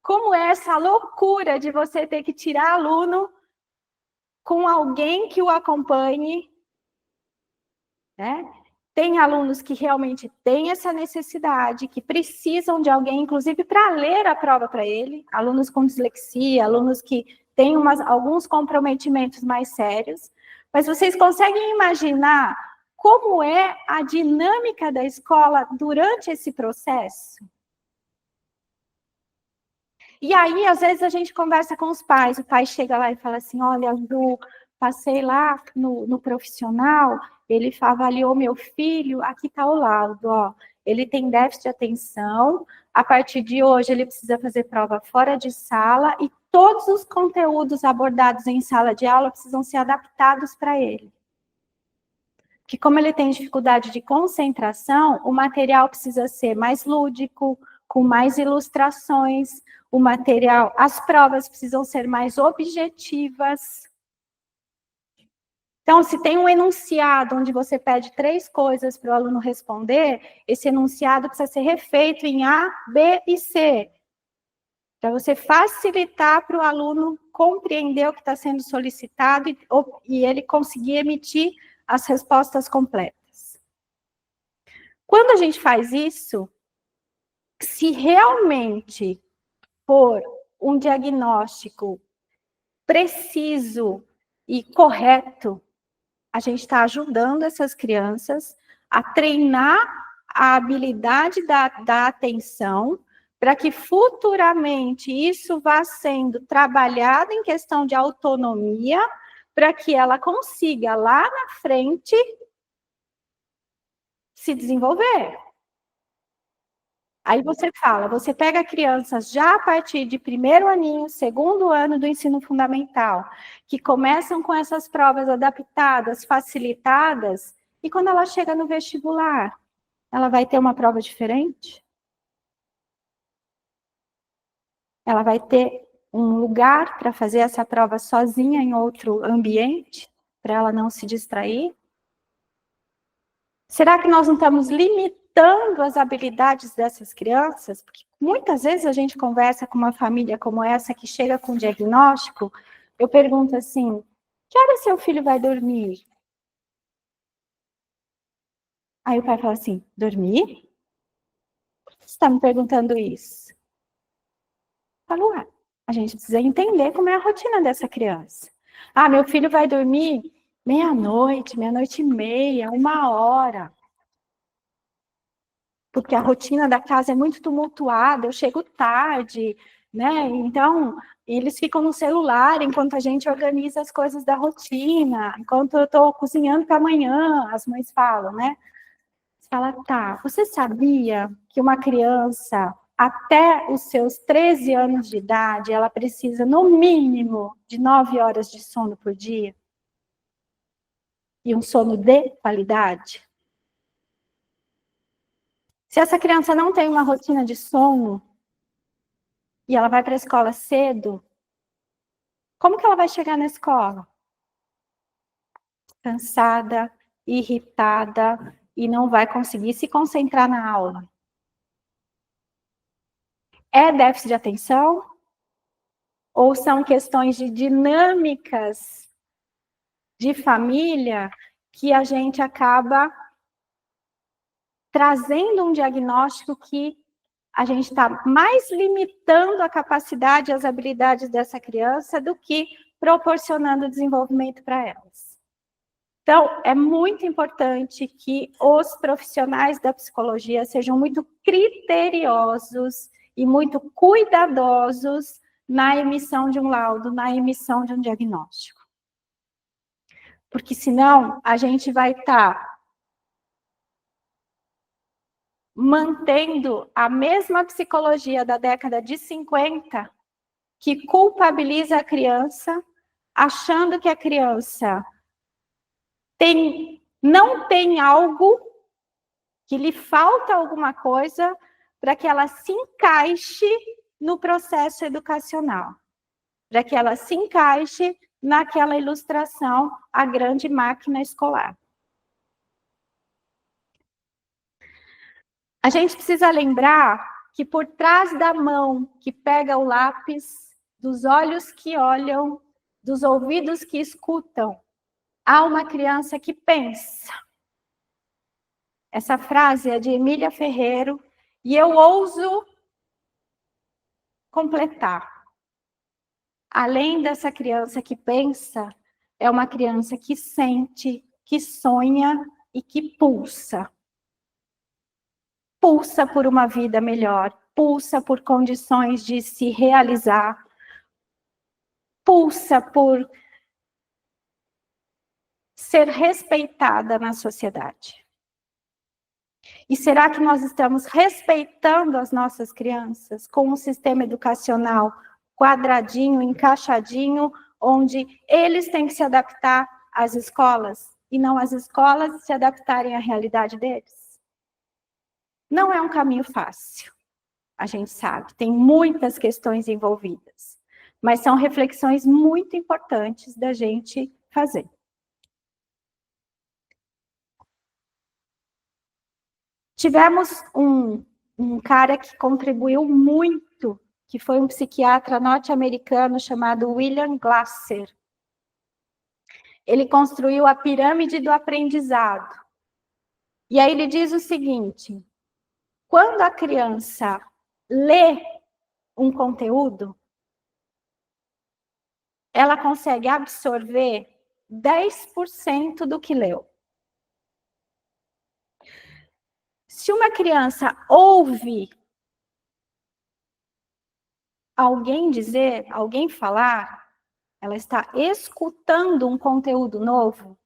Como é essa loucura de você ter que tirar aluno com alguém que o acompanhe, né? Tem alunos que realmente têm essa necessidade, que precisam de alguém, inclusive, para ler a prova para ele, alunos com dislexia, alunos que têm alguns comprometimentos mais sérios. Mas vocês conseguem imaginar como é a dinâmica da escola durante esse processo? E aí, às vezes, a gente conversa com os pais, o pai chega lá e fala assim, olha, Ju, passei lá no profissional, ele avaliou meu filho, aqui está o laudo, ó, ele tem déficit de atenção, a partir de hoje ele precisa fazer prova fora de sala e todos os conteúdos abordados em sala de aula precisam ser adaptados para ele. Que como ele tem dificuldade de concentração, o material precisa ser mais lúdico, com mais ilustrações, o material, as provas precisam ser mais objetivas. Então, se tem um enunciado onde você pede 3 coisas para o aluno responder, esse enunciado precisa ser refeito em A, B e C, para você facilitar para o aluno compreender o que está sendo solicitado e ele conseguir emitir as respostas completas. Quando a gente faz isso, se realmente for um diagnóstico preciso e correto, a gente está ajudando essas crianças a treinar a habilidade da atenção, para que futuramente isso vá sendo trabalhado em questão de autonomia, para que ela consiga lá na frente se desenvolver. Aí você fala, você pega crianças já a partir de 1º aninho, 2º ano do ensino fundamental, que começam com essas provas adaptadas, facilitadas, e quando ela chega no vestibular, ela vai ter uma prova diferente? Ela vai ter um lugar para fazer essa prova sozinha em outro ambiente, para ela não se distrair? Será que nós não estamos limitando as habilidades dessas crianças? Porque muitas vezes a gente conversa com uma família como essa, que chega com diagnóstico, eu pergunto assim, que hora seu filho vai dormir? Aí o pai fala assim, dormir? Por que você está me perguntando isso? Eu falo, a gente precisa entender como é a rotina dessa criança. Ah, meu filho vai dormir meia-noite, meia-noite e meia, 1h. Porque a rotina da casa é muito tumultuada, eu chego tarde, né? Então, eles ficam no celular enquanto a gente organiza as coisas da rotina, enquanto eu estou cozinhando para amanhã, as mães falam, né? Você fala, tá, você sabia que uma criança até os seus 13 anos de idade, ela precisa, no mínimo, de 9 horas de sono por dia. E um sono de qualidade. Se essa criança não tem uma rotina de sono, e ela vai para a escola cedo, como que ela vai chegar na escola? Cansada, irritada, e não vai conseguir se concentrar na aula. É déficit de atenção? Ou são questões de dinâmicas de família que a gente acaba trazendo um diagnóstico que a gente está mais limitando a capacidade e as habilidades dessa criança do que proporcionando desenvolvimento para elas. Então, é muito importante que os profissionais da psicologia sejam muito criteriosos e muito cuidadosos na emissão de um laudo, na emissão de um diagnóstico. Porque senão a gente vai estar mantendo a mesma psicologia da década de 50, que culpabiliza a criança, achando que a criança não tem algo, que lhe falta alguma coisa para que ela se encaixe no processo educacional, para que ela se encaixe naquela ilustração, a grande máquina escolar. A gente precisa lembrar que por trás da mão que pega o lápis, dos olhos que olham, dos ouvidos que escutam, há uma criança que pensa. Essa frase é de Emília Ferreiro e eu ouso completar. Além dessa criança que pensa, é uma criança que sente, que sonha e que pulsa. Pulsa por uma vida melhor, pulsa por condições de se realizar, pulsa por ser respeitada na sociedade. E será que nós estamos respeitando as nossas crianças com um sistema educacional quadradinho, encaixadinho, onde eles têm que se adaptar às escolas e não as escolas se adaptarem à realidade deles? Não é um caminho fácil, a gente sabe, tem muitas questões envolvidas, mas são reflexões muito importantes da gente fazer. Tivemos um cara que contribuiu muito, que foi um psiquiatra norte-americano chamado William Glasser. Ele construiu a pirâmide do aprendizado. E aí ele diz o seguinte: quando a criança lê um conteúdo, ela consegue absorver 10% do que leu. Se uma criança ouve alguém dizer, alguém falar, ela está escutando um conteúdo novo,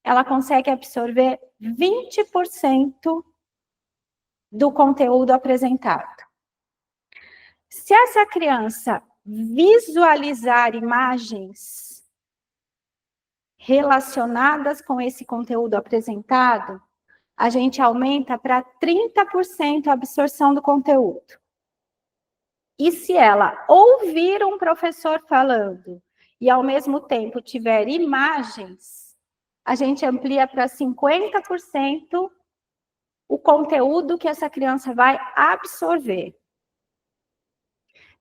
ela consegue absorver 20% do conteúdo apresentado. Se essa criança visualizar imagens relacionadas com esse conteúdo apresentado, a gente aumenta para 30% a absorção do conteúdo. E se ela ouvir um professor falando e, ao mesmo tempo, tiver imagens, a gente amplia para 50% o conteúdo que essa criança vai absorver.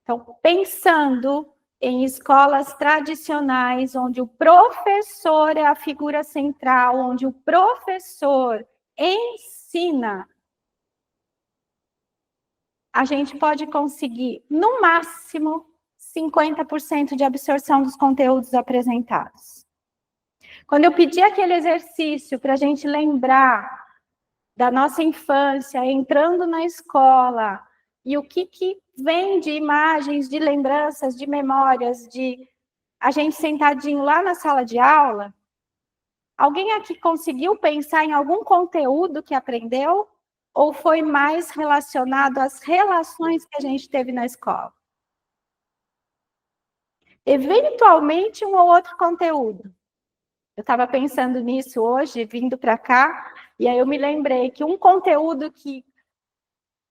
Então, pensando em escolas tradicionais, onde o professor é a figura central, onde o professor ensina, a gente pode conseguir, no máximo, 50% de absorção dos conteúdos apresentados. Quando eu pedi aquele exercício para a gente lembrar da nossa infância, entrando na escola, e o que vem de imagens, de lembranças, de memórias, de a gente sentadinho lá na sala de aula, alguém aqui conseguiu pensar em algum conteúdo que aprendeu? ou foi mais relacionado às relações que a gente teve na escola? Eventualmente, um ou outro conteúdo. Eu estava pensando nisso hoje, vindo para cá, e aí eu me lembrei que um conteúdo que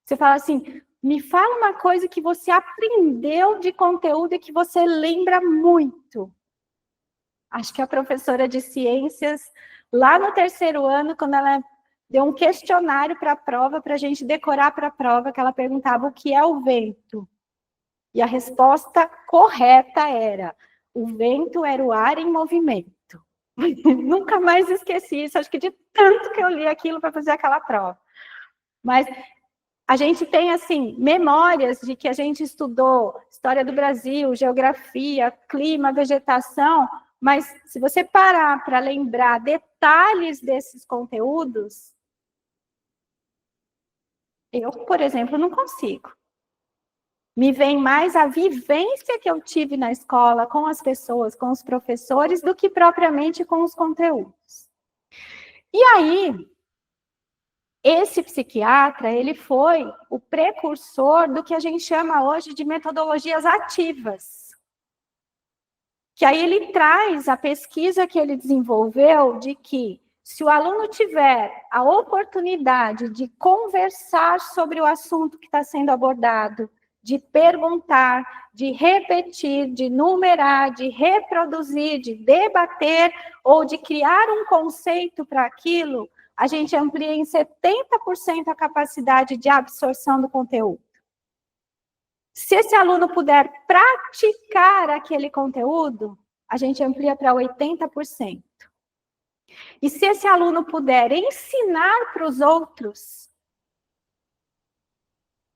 você fala assim, me fala uma coisa que você aprendeu de conteúdo e que você lembra muito. Acho que a professora de ciências, lá no 3º ano, quando ela deu um questionário para a prova, para a gente decorar para a prova, que ela perguntava o que é o vento. E a resposta correta era, o vento era o ar em movimento. Nunca mais esqueci isso, acho que de tanto que eu li aquilo para fazer aquela prova. Mas a gente tem, assim, memórias de que a gente estudou história do Brasil, geografia, clima, vegetação, mas se você parar para lembrar detalhes desses conteúdos, eu, por exemplo, não consigo. Me vem mais a vivência que eu tive na escola com as pessoas, com os professores, do que propriamente com os conteúdos. E aí, esse psiquiatra, ele foi o precursor do que a gente chama hoje de metodologias ativas. Que aí ele traz a pesquisa que ele desenvolveu de que se o aluno tiver a oportunidade de conversar sobre o assunto que está sendo abordado, de perguntar, de repetir, de numerar, de reproduzir, de debater ou de criar um conceito para aquilo, a gente amplia em 70% a capacidade de absorção do conteúdo. Se esse aluno puder praticar aquele conteúdo, a gente amplia para 80%. E se esse aluno puder ensinar para os outros,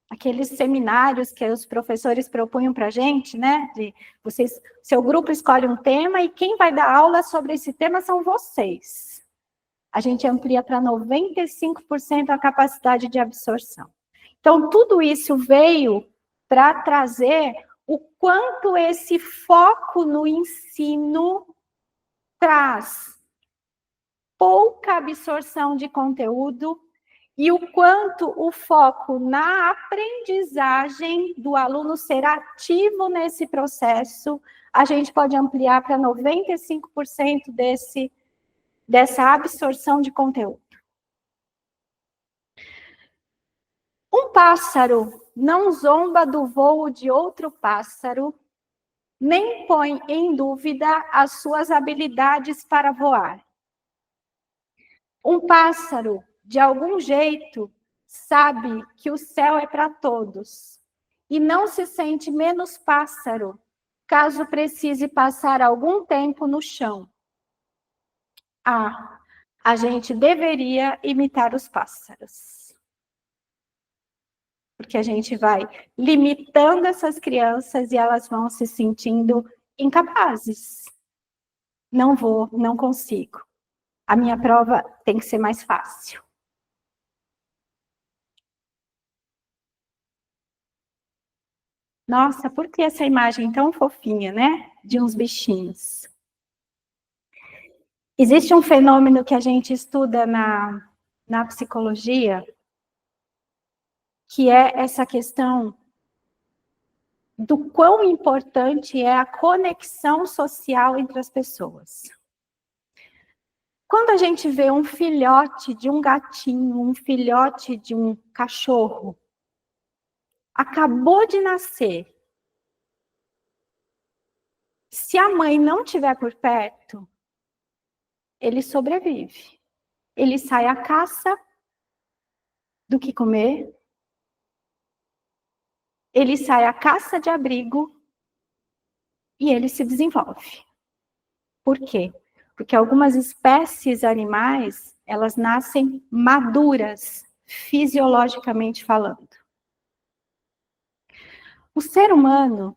aqueles seminários que os professores propunham para a gente, né? De vocês, seu grupo escolhe um tema e quem vai dar aula sobre esse tema são vocês. A gente amplia para 95% a capacidade de absorção. Então, tudo isso veio para trazer o quanto esse foco no ensino traz pouca absorção de conteúdo e o quanto o foco na aprendizagem do aluno ser ativo nesse processo, a gente pode ampliar para 95% dessa absorção de conteúdo. Um pássaro não zomba do voo de outro pássaro, nem põe em dúvida as suas habilidades para voar. Um pássaro, de algum jeito, sabe que o céu é para todos e não se sente menos pássaro caso precise passar algum tempo no chão. A gente deveria imitar os pássaros. Porque a gente vai limitando essas crianças e elas vão se sentindo incapazes. Não vou, não consigo. A minha prova tem que ser mais fácil. Nossa, por que essa imagem tão fofinha, né? De uns bichinhos. Existe um fenômeno que a gente estuda na psicologia, que é essa questão do quão importante é a conexão social entre as pessoas. Quando a gente vê um filhote de um gatinho, um filhote de um cachorro, acabou de nascer, se a mãe não estiver por perto, ele sobrevive. Ele sai à caça do que comer, ele sai à caça de abrigo e ele se desenvolve. Por quê? Porque algumas espécies animais, elas nascem maduras, fisiologicamente falando. O ser humano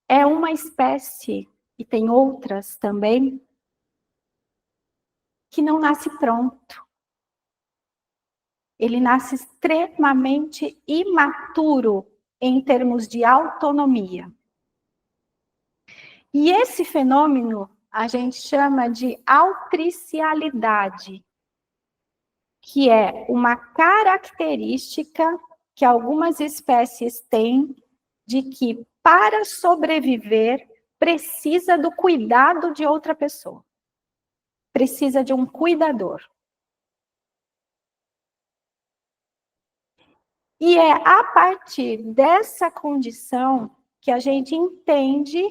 é uma espécie, e tem outras também, que não nasce pronto. Ele nasce extremamente imaturo em termos de autonomia. E esse fenômeno a gente chama de autricialidade. que é uma característica que algumas espécies têm de que, para sobreviver, precisa do cuidado de outra pessoa. Precisa de um cuidador. E é a partir dessa condição que a gente entende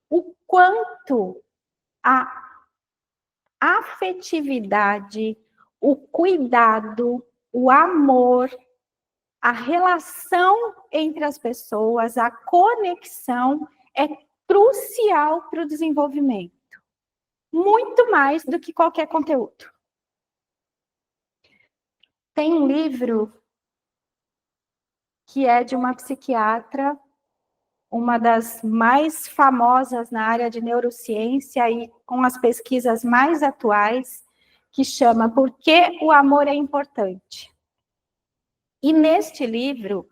o quanto a afetividade, o cuidado, o amor, a relação entre as pessoas, a conexão é crucial para o desenvolvimento. Muito mais do que qualquer conteúdo. Tem um livro que é de uma psiquiatra, uma das mais famosas na área de neurociência e com as pesquisas mais atuais, que chama Por que o Amor é Importante? E neste livro,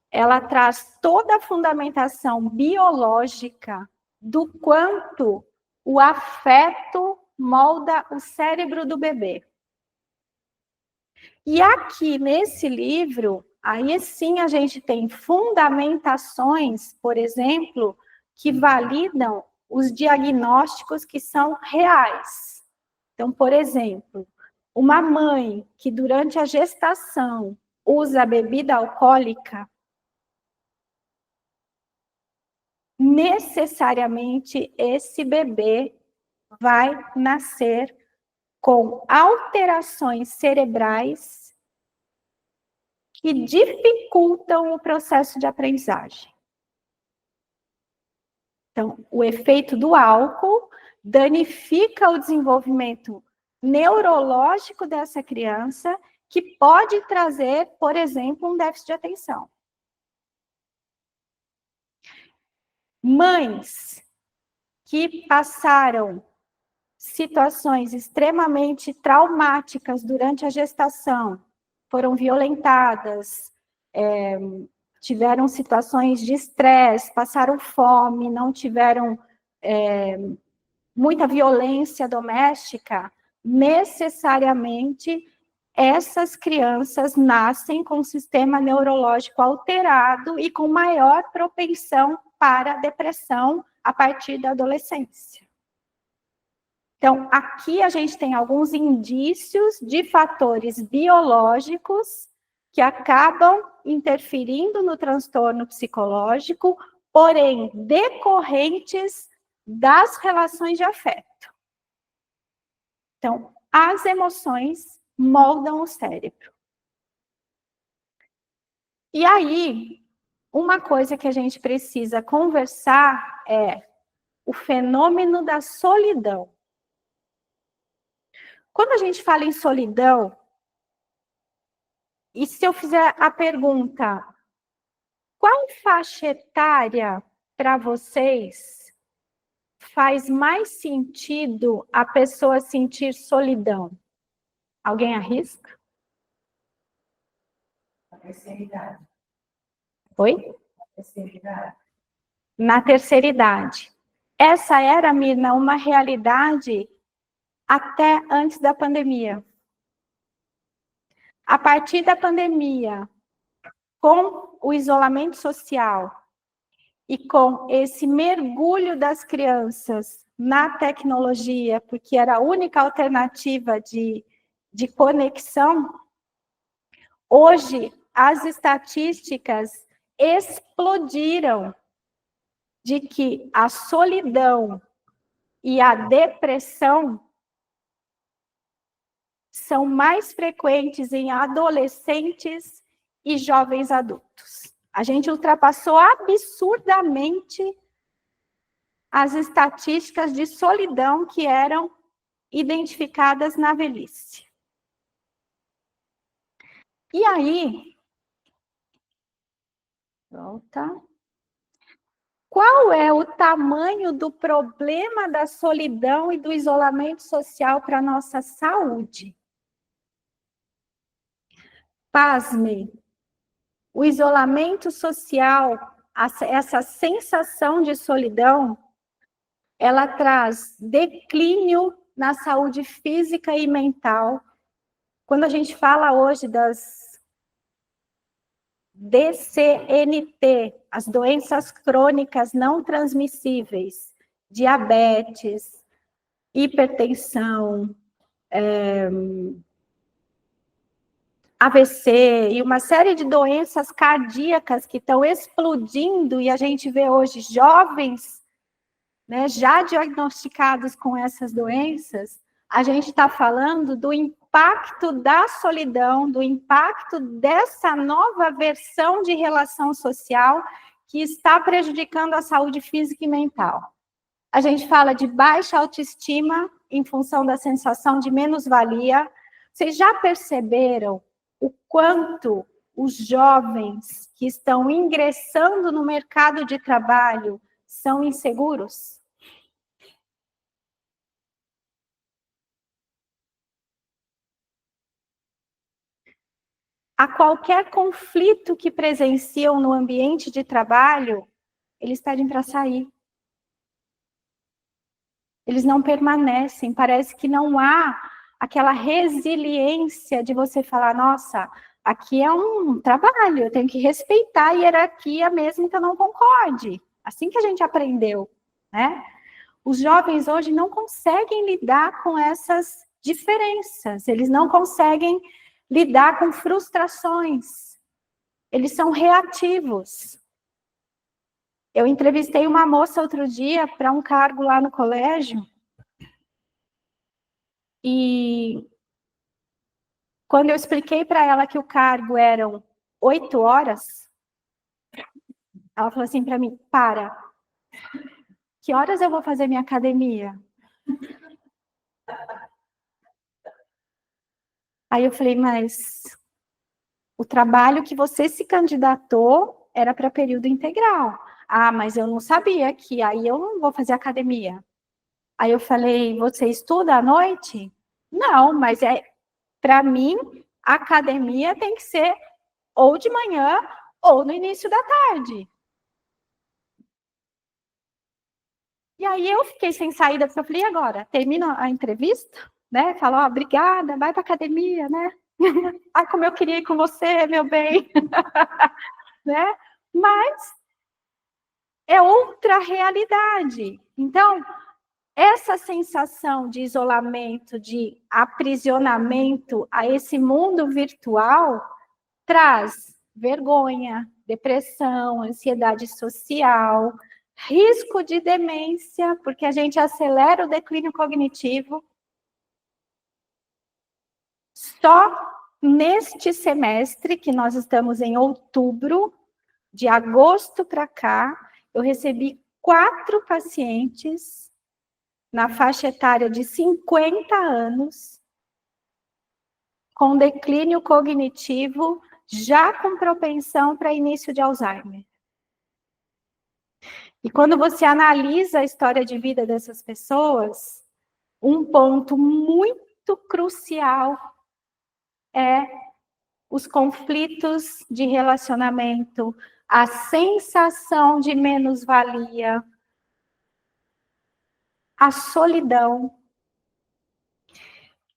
ela traz toda a fundamentação biológica do quanto o afeto molda o cérebro do bebê. E aqui nesse livro, aí sim a gente tem fundamentações, por exemplo, que validam os diagnósticos que são reais. Então, por exemplo, uma mãe que durante a gestação usa bebida alcoólica, necessariamente esse bebê vai nascer com alterações cerebrais que dificultam o processo de aprendizagem. Então, o efeito do álcool danifica o desenvolvimento neurológico dessa criança, que pode trazer, por exemplo, um déficit de atenção. Mães que passaram situações extremamente traumáticas durante a gestação, foram violentadas, tiveram situações de estresse, passaram fome, não tiveram muita violência doméstica, necessariamente essas crianças nascem com um sistema neurológico alterado e com maior propensão para depressão a partir da adolescência. Então, aqui a gente tem alguns indícios de fatores biológicos que acabam interferindo no transtorno psicológico, porém decorrentes das relações de afeto. Então, as emoções moldam o cérebro. E aí, uma coisa que a gente precisa conversar é o fenômeno da solidão. Quando a gente fala em solidão, e se eu fizer a pergunta, qual faixa etária para vocês faz mais sentido a pessoa sentir solidão? Alguém arrisca? Na terceira idade. Oi? Na terceira idade. Na terceira idade. Essa era, Mirna, uma realidade até antes da pandemia. A partir da pandemia, com o isolamento social e com esse mergulho das crianças na tecnologia, porque era a única alternativa de conexão, hoje as estatísticas explodiram de que a solidão e a depressão são mais frequentes em adolescentes e jovens adultos. A gente ultrapassou absurdamente as estatísticas de solidão que eram identificadas na velhice. E aí, volta. Qual é o tamanho do problema da solidão e do isolamento social para a nossa saúde? Pasmem, o isolamento social, essa sensação de solidão, ela traz declínio na saúde física e mental, Quando a gente fala hoje das DCNT, as doenças crônicas não transmissíveis, diabetes, hipertensão, AVC e uma série de doenças cardíacas que estão explodindo, e a gente vê hoje jovens, né, já diagnosticados com essas doenças, a gente está falando do impacto da solidão, do impacto dessa nova versão de relação social que está prejudicando a saúde física e mental. A gente fala de baixa autoestima em função da sensação de menos-valia. Vocês já perceberam o quanto os jovens que estão ingressando no mercado de trabalho são inseguros? A qualquer conflito que presenciam no ambiente de trabalho, eles pedem para sair. Eles não permanecem, parece que não há aquela resiliência de você falar, nossa, aqui é um trabalho, eu tenho que respeitar a hierarquia mesmo que eu não concorde. Assim que a gente aprendeu, né? Os jovens hoje não conseguem lidar com essas diferenças, eles não conseguem lidar com frustrações, eles são reativos. Eu entrevistei uma moça outro dia para um cargo lá no colégio, e quando eu expliquei para ela que o cargo eram 8 horas, ela falou assim para mim, que horas eu vou fazer minha academia? Aí eu falei, mas o trabalho que você se candidatou era para período integral. Ah, mas eu não sabia que aí eu não vou fazer academia. Aí eu falei, você estuda à noite? Não, mas para mim, a academia tem que ser ou de manhã ou no início da tarde. E aí eu fiquei sem saída, porque eu falei, e agora? Termino a entrevista, né? Falo, obrigada, vai para academia, né? Ai, como eu queria ir com você, meu bem. Né? Mas é outra realidade. Então, essa sensação de isolamento, de aprisionamento a esse mundo virtual, traz vergonha, depressão, ansiedade social, risco de demência, porque a gente acelera o declínio cognitivo. Só neste semestre, que nós estamos em outubro, de agosto para cá, eu recebi 4 pacientes na faixa etária de 50 anos, com declínio cognitivo, já com propensão para início de Alzheimer. E quando você analisa a história de vida dessas pessoas, um ponto muito crucial é os conflitos de relacionamento, a sensação de menos-valia, a solidão,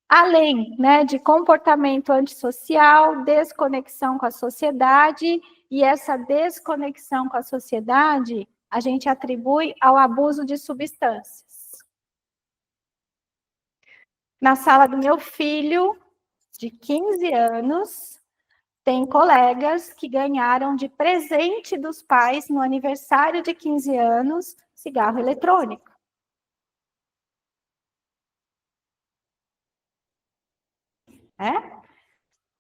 além, né, de comportamento antissocial, desconexão com a sociedade, e essa desconexão com a sociedade a gente atribui ao abuso de substâncias. Na sala do meu filho, de 15 anos, tem colegas que ganharam de presente dos pais, no aniversário de 15 anos, cigarro eletrônico.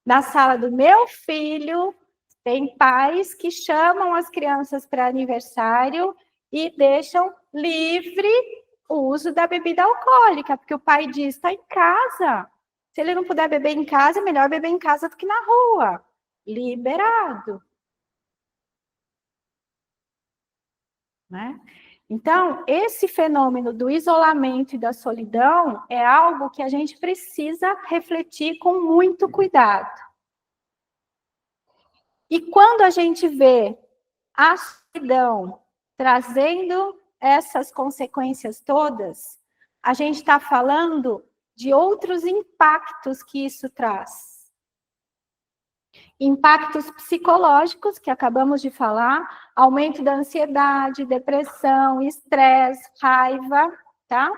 Na sala do meu filho, tem pais que chamam as crianças para aniversário e deixam livre o uso da bebida alcoólica, porque o pai diz, está em casa. Se ele não puder beber em casa, é melhor beber em casa do que na rua. Liberado. Né? Então, esse fenômeno do isolamento e da solidão é algo que a gente precisa refletir com muito cuidado. E quando a gente vê a solidão trazendo essas consequências todas, a gente está falando de outros impactos que isso traz. Impactos psicológicos, que acabamos de falar, aumento da ansiedade, depressão, estresse, raiva, tá?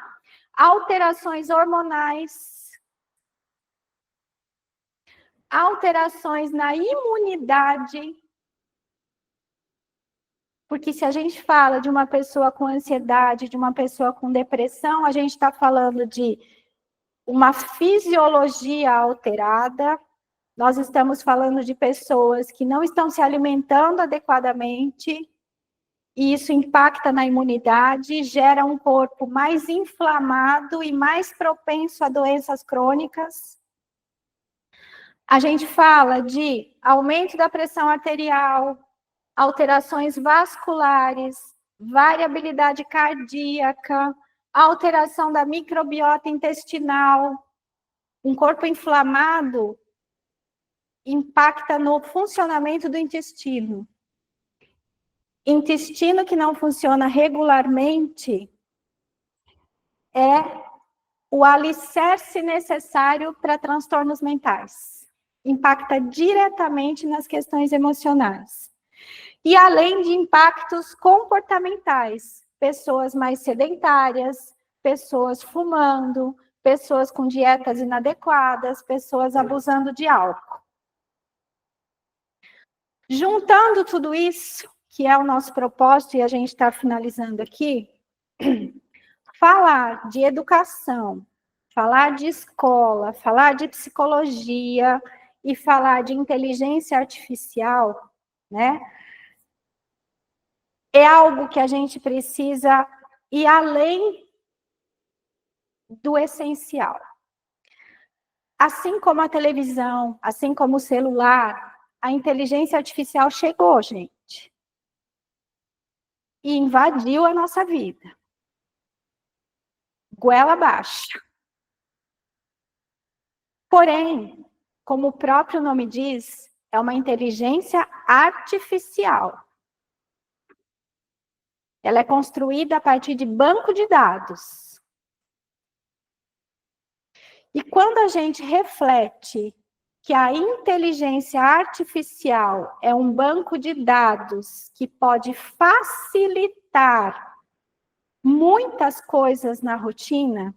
Alterações hormonais, alterações na imunidade, porque se a gente fala de uma pessoa com ansiedade, de uma pessoa com depressão, a gente está falando de uma fisiologia alterada, nós estamos falando de pessoas que não estão se alimentando adequadamente, e isso impacta na imunidade, gera um corpo mais inflamado e mais propenso a doenças crônicas. A gente fala de aumento da pressão arterial, alterações vasculares, variabilidade cardíaca, alteração da microbiota intestinal. Um corpo inflamado impacta no funcionamento do intestino. Intestino que não funciona regularmente é o alicerce necessário para transtornos mentais. Impacta diretamente nas questões emocionais. E além de impactos comportamentais, pessoas mais sedentárias, pessoas fumando, pessoas com dietas inadequadas, pessoas abusando de álcool. Juntando tudo isso, que é o nosso propósito, e a gente está finalizando aqui, falar de educação, falar de escola, falar de psicologia e falar de inteligência artificial, né? É algo que a gente precisa ir além do essencial. Assim como a televisão, assim como o celular, a inteligência artificial chegou, gente, e invadiu a nossa vida. Goela abaixo. Porém, como o próprio nome diz, é uma inteligência artificial. Ela é construída a partir de banco de dados. E quando a gente reflete que a inteligência artificial é um banco de dados que pode facilitar muitas coisas na rotina,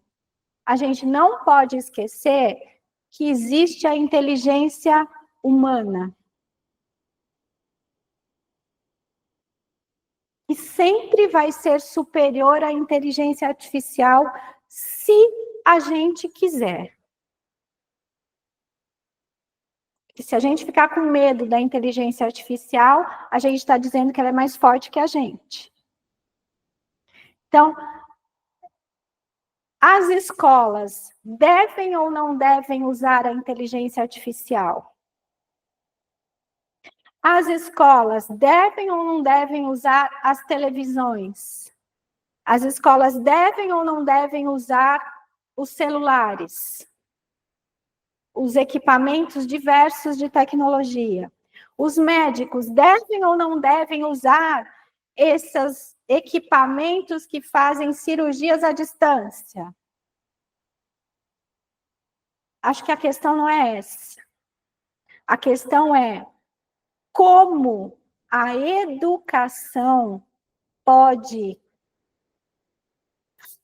a gente não pode esquecer que existe a inteligência humana. E sempre vai ser superior à inteligência artificial se a gente quiser. E se a gente ficar com medo da inteligência artificial, a gente está dizendo que ela é mais forte que a gente. Então, as escolas devem ou não devem usar a inteligência artificial? As escolas devem ou não devem usar as televisões? As escolas devem ou não devem usar os celulares? Os equipamentos diversos de tecnologia? Os médicos devem ou não devem usar esses equipamentos que fazem cirurgias à distância? Acho que a questão não é essa. A questão é como a educação pode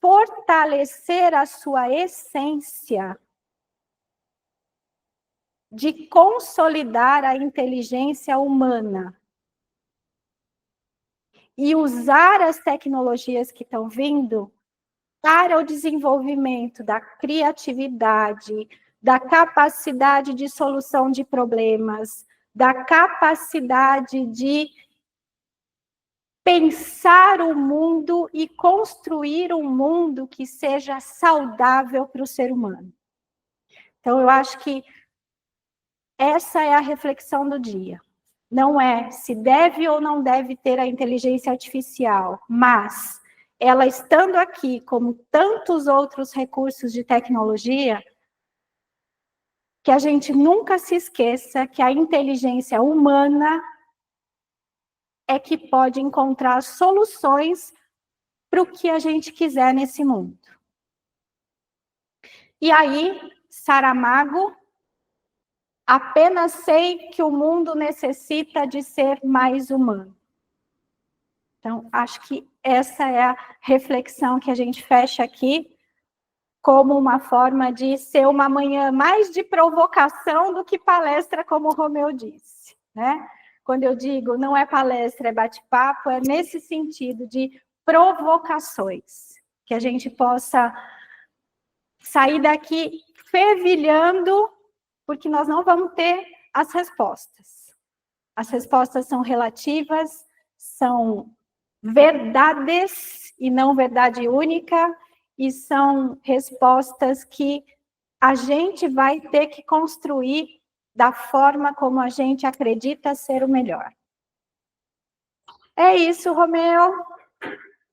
fortalecer a sua essência de consolidar a inteligência humana e usar as tecnologias que estão vindo para o desenvolvimento da criatividade, da capacidade de solução de problemas, da capacidade de pensar o mundo e construir um mundo que seja saudável para o ser humano. Então, eu acho que essa é a reflexão do dia. Não é se deve ou não deve ter a inteligência artificial, mas ela estando aqui, como tantos outros recursos de tecnologia, que a gente nunca se esqueça que a inteligência humana é que pode encontrar soluções para o que a gente quiser nesse mundo. E aí, Saramago, apenas sei que o mundo necessita de ser mais humano. Então, acho que essa é a reflexão que a gente fecha aqui, como uma forma de ser uma manhã mais de provocação do que palestra, como o Romeu disse, né? Quando eu digo não é palestra, é bate-papo, é nesse sentido de provocações, que a gente possa sair daqui fervilhando, porque nós não vamos ter as respostas. As respostas são relativas, são verdades e não verdade única, e são respostas que a gente vai ter que construir da forma como a gente acredita ser o melhor. É isso, Romeu.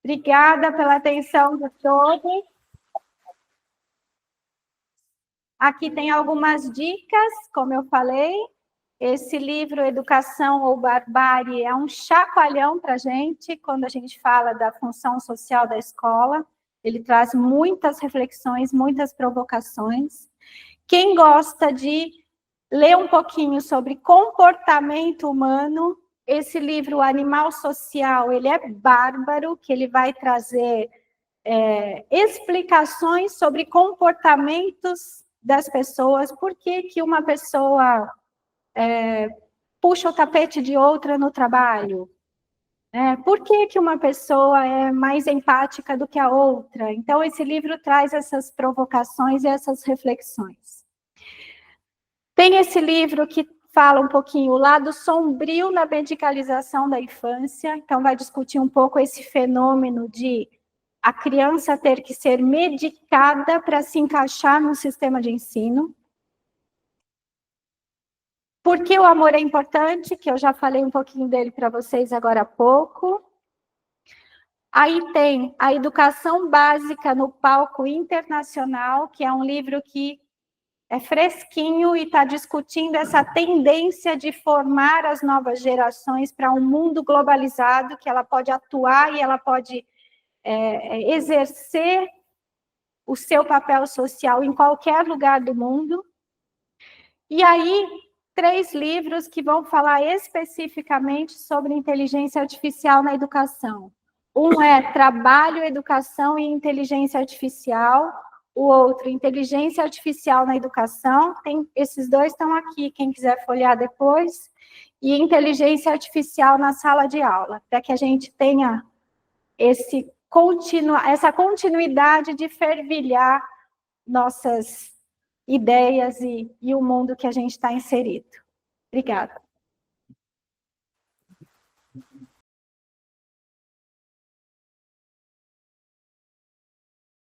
Obrigada pela atenção de todos. Aqui tem algumas dicas, como eu falei. Esse livro, Educação ou Barbárie, é um chacoalhão para a gente, quando a gente fala da função social da escola. Ele traz muitas reflexões, muitas provocações. Quem gosta de ler um pouquinho sobre comportamento humano, esse livro, Animal Social, ele é bárbaro, que ele vai trazer explicações sobre comportamentos das pessoas, por que uma pessoa puxa o tapete de outra no trabalho, por que uma pessoa é mais empática do que a outra. Então, esse livro traz essas provocações e essas reflexões. Tem esse livro que fala um pouquinho o lado sombrio na medicalização da infância, então vai discutir um pouco esse fenômeno de a criança ter que ser medicada para se encaixar no sistema de ensino. Por que o amor é importante, que eu já falei um pouquinho dele para vocês agora há pouco. Aí tem a Educação Básica no Palco Internacional, que é um livro que é fresquinho e está discutindo essa tendência de formar as novas gerações para um mundo globalizado, que ela pode atuar e ela pode exercer o seu papel social em qualquer lugar do mundo. E aí, 3 livros que vão falar especificamente sobre inteligência artificial na educação. Um é Trabalho, Educação e Inteligência Artificial. O outro, Inteligência Artificial na Educação. Esses 2 estão aqui, quem quiser folhear depois. E Inteligência Artificial na Sala de Aula, para que a gente tenha essa continuidade de fervilhar nossas ideias e o mundo que a gente está inserido. Obrigada.